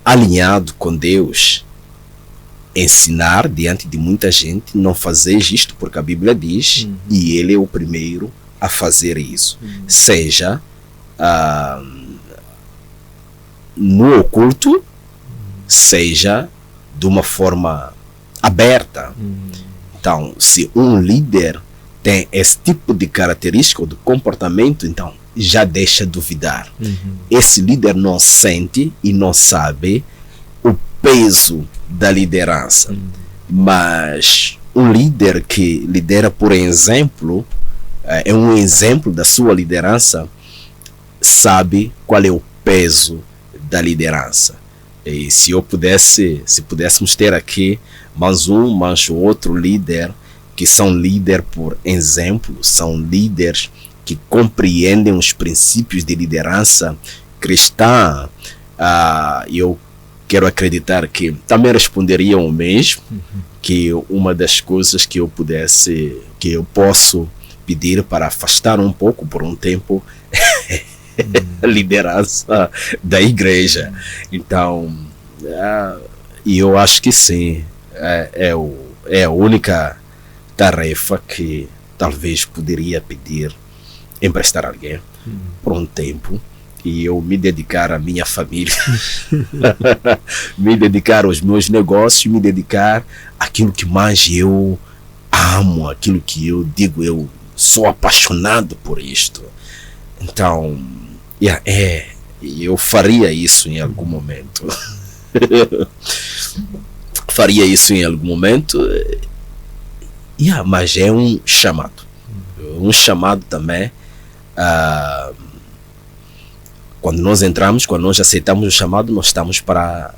alinhado com Deus ensinar diante de muita gente, não fazer isto, porque a Bíblia diz, e ele é o primeiro a fazer isso, seja no oculto, seja de uma forma aberta. Então, se um líder tem esse tipo de característica ou de comportamento, então já deixa duvidar. Esse líder não sente e não sabe o peso da liderança. Mas um líder que lidera por exemplo, é um exemplo da sua liderança, sabe qual é o peso da liderança. E se pudéssemos ter aqui mais outro líder, que são líder por exemplo, são líderes que compreendem os princípios de liderança cristã, eu quero acreditar que também responderiam o mesmo, que uma das coisas que eu posso pedir para afastar um pouco por um tempo a liderança da igreja. Então, eu acho que sim, é a única tarefa que talvez poderia pedir, emprestar alguém por um tempo e eu me dedicar à minha família, me dedicar aos meus negócios, me dedicar àquilo que mais eu amo, aquilo que eu digo, eu sou apaixonado por isto. Então, eu faria isso em algum momento. Faria isso em algum momento. Mas é um chamado. Um chamado também. Quando nós aceitamos o chamado, nós estamos para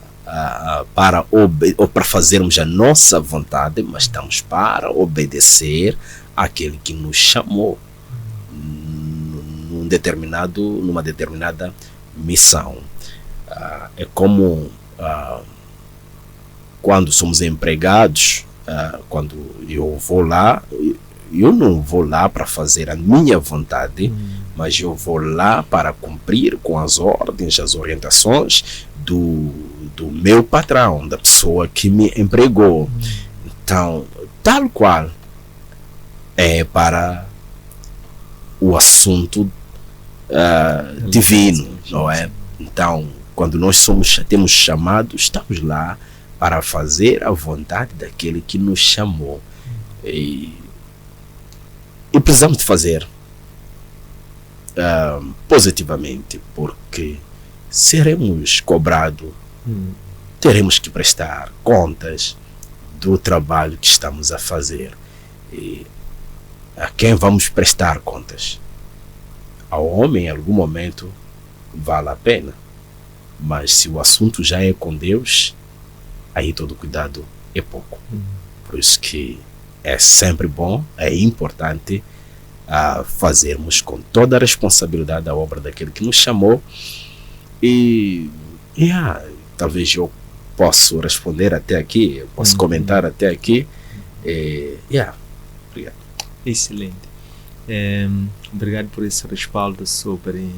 fazermos a nossa vontade, mas estamos para obedecer àquele que nos chamou numa determinada missão. É como quando somos empregados, quando eu vou lá, eu não vou lá para fazer a minha vontade, mas eu vou lá para cumprir com as ordens, as orientações do meu patrão, da pessoa que me empregou. Então, tal qual é para o assunto divino, não é? Então, quando nós temos chamado, estamos lá para fazer a vontade daquele que nos chamou. E precisamos de fazer positivamente, porque seremos cobrados, teremos que prestar contas do trabalho que estamos a fazer. E a quem vamos prestar contas? Ao homem, em algum momento, vale a pena. Mas se o assunto já é com Deus, aí todo cuidado é pouco. Por isso que é sempre bom, é importante fazermos com toda a responsabilidade a obra daquele que nos chamou. E talvez eu possa responder até aqui, eu posso comentar até aqui. Obrigado. Excelente. Obrigado por esse respaldo sobre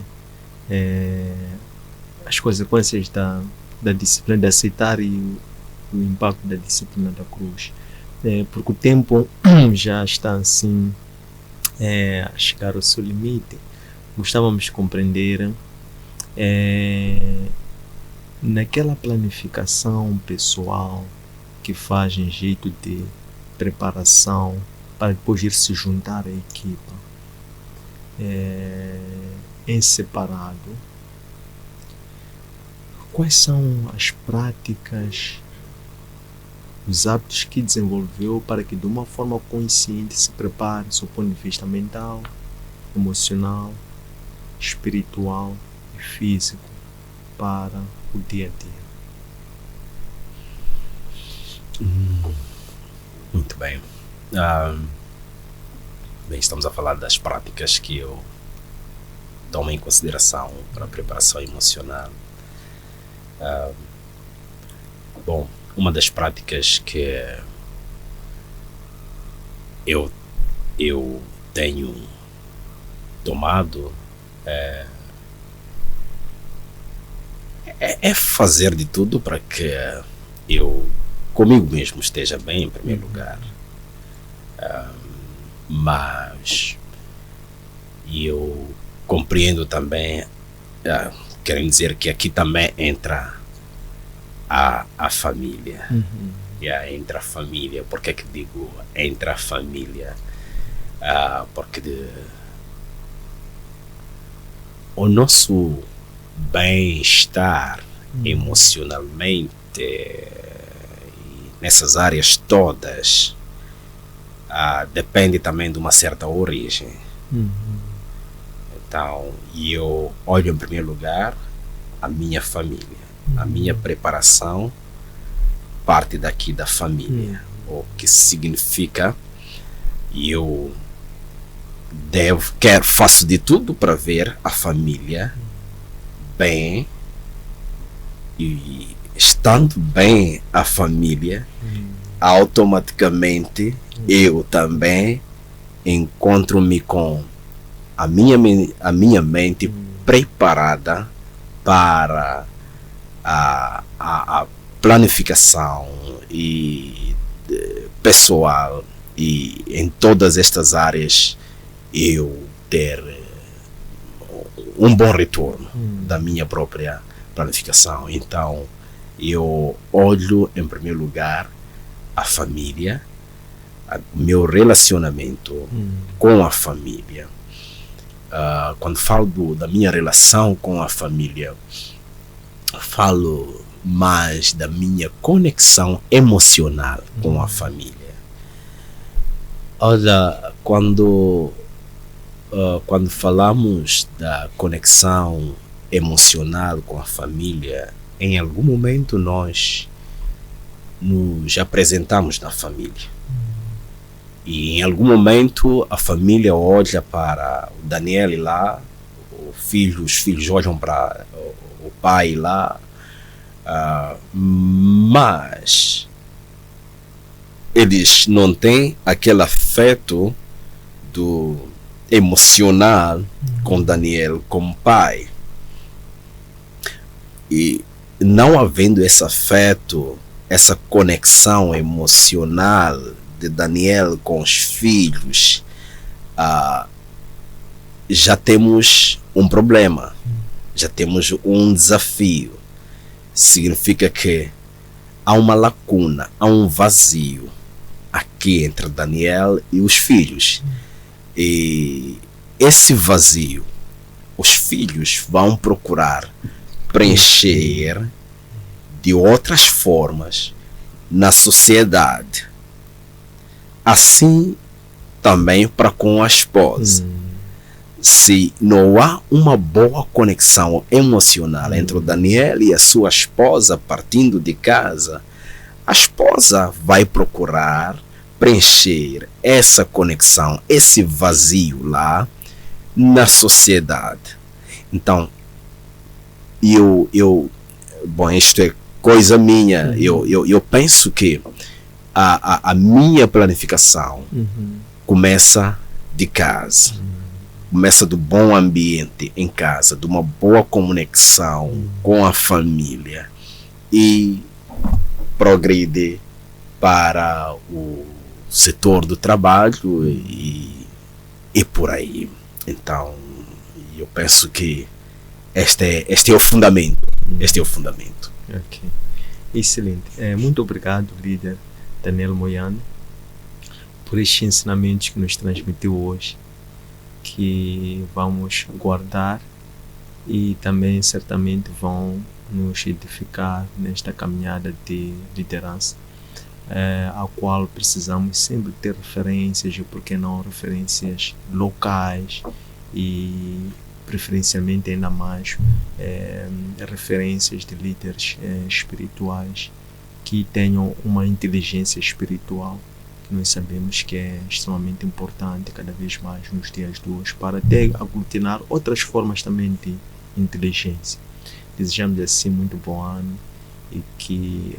as consequências da disciplina, de aceitar e o impacto da disciplina da cruz. Porque o tempo já está assim a chegar ao seu limite. Gostávamos de compreender naquela planificação pessoal que faz em jeito de preparação para depois ir se juntar à equipa em separado, quais são as práticas, os hábitos que desenvolveu para que de uma forma consciente se prepare do seu ponto de vista mental, emocional, espiritual e físico para o dia a dia? Muito bem. Estamos a falar das práticas que eu tomo em consideração para a preparação emocional. Uma das práticas que eu tenho tomado é fazer de tudo para que eu comigo mesmo esteja bem em primeiro lugar. Mas eu compreendo também, querendo dizer que aqui também entra a família. Entra a família. Por que digo entra a família? Porque o nosso bem-estar emocionalmente nessas áreas todas depende também de uma certa origem. Então, eu olho em primeiro lugar a minha família. A minha preparação parte daqui da família. O que significa eu faço de tudo para ver a família bem, e estando bem a família, automaticamente eu também encontro-me com a minha mente preparada para a planificação e pessoal, e em todas estas áreas eu ter um bom retorno da minha própria planificação. Então eu olho em primeiro lugar a família, o meu relacionamento com a família. Quando falo da minha relação com a família, falo mais da minha conexão emocional com a família. Olha, quando falamos da conexão emocional com a família, em algum momento nós nos apresentamos na família. E em algum momento a família olha para o Daniel lá, os filhos olham para o pai lá, mas eles não têm aquele afeto emocional com Daniel como pai. E não havendo esse afeto, essa conexão emocional de Daniel com os filhos, já temos um problema, já temos um desafio. Significa que há uma lacuna, há um vazio aqui entre Daniel e os filhos. E esse vazio, os filhos vão procurar preencher de outras formas na sociedade. Assim também para com a esposa. Se não há uma boa conexão emocional entre o Daniel e a sua esposa partindo de casa, a esposa vai procurar preencher essa conexão, esse vazio lá na sociedade. Então, bom, isto é coisa minha, eu penso que a minha planificação começa de casa, começa do bom ambiente em casa, de uma boa conexão com a família e progride para o setor do trabalho e por aí. Então, eu penso que este é o fundamento. Este é o fundamento. Ok. Excelente. Muito obrigado, líder Daniel Moyane, por estes ensinamentos que nos transmitiu hoje, que vamos guardar e também certamente vão nos edificar nesta caminhada de liderança, a qual precisamos sempre ter referências, e por que não referências locais, e preferencialmente ainda mais referências de líderes espirituais que tenham uma inteligência espiritual, que nós sabemos que é extremamente importante cada vez mais nos dias de hoje, para até aglutinar outras formas também de inteligência. Desejamos assim muito bom ano e que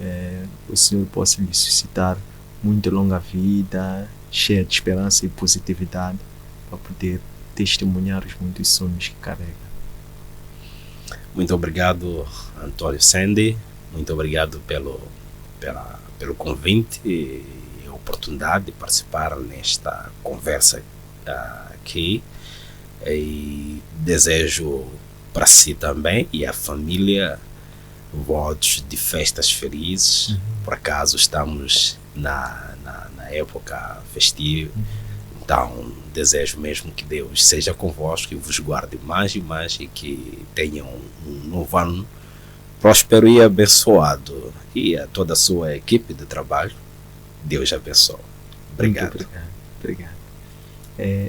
o Senhor possa lhe suscitar muito longa vida, cheia de esperança e positividade, para poder testemunhar os muitos sonhos que carrega. Muito obrigado, Antônio Sandy. Muito obrigado pelo convite e a oportunidade de participar nesta conversa aqui. E desejo para si também e a família votos de festas felizes. Por acaso estamos na época festiva. Então, desejo mesmo que Deus seja convosco e vos guarde mais e mais, e que tenham um novo ano próspero e abençoado. E a toda a sua equipe de trabalho, Deus abençoe. Obrigado. Muito obrigado.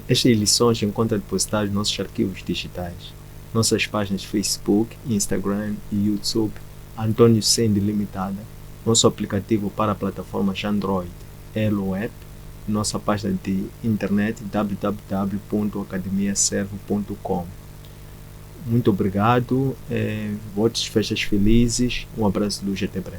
Estas lições encontram depositadas nos nossos arquivos digitais, nossas páginas Facebook, Instagram e YouTube, Antônio Sandy Limitada, nosso aplicativo para plataformas Android, Elo App, nossa página de internet www.academiaservo.com. Muito obrigado, votos de festas felizes, um abraço de luz, até breve.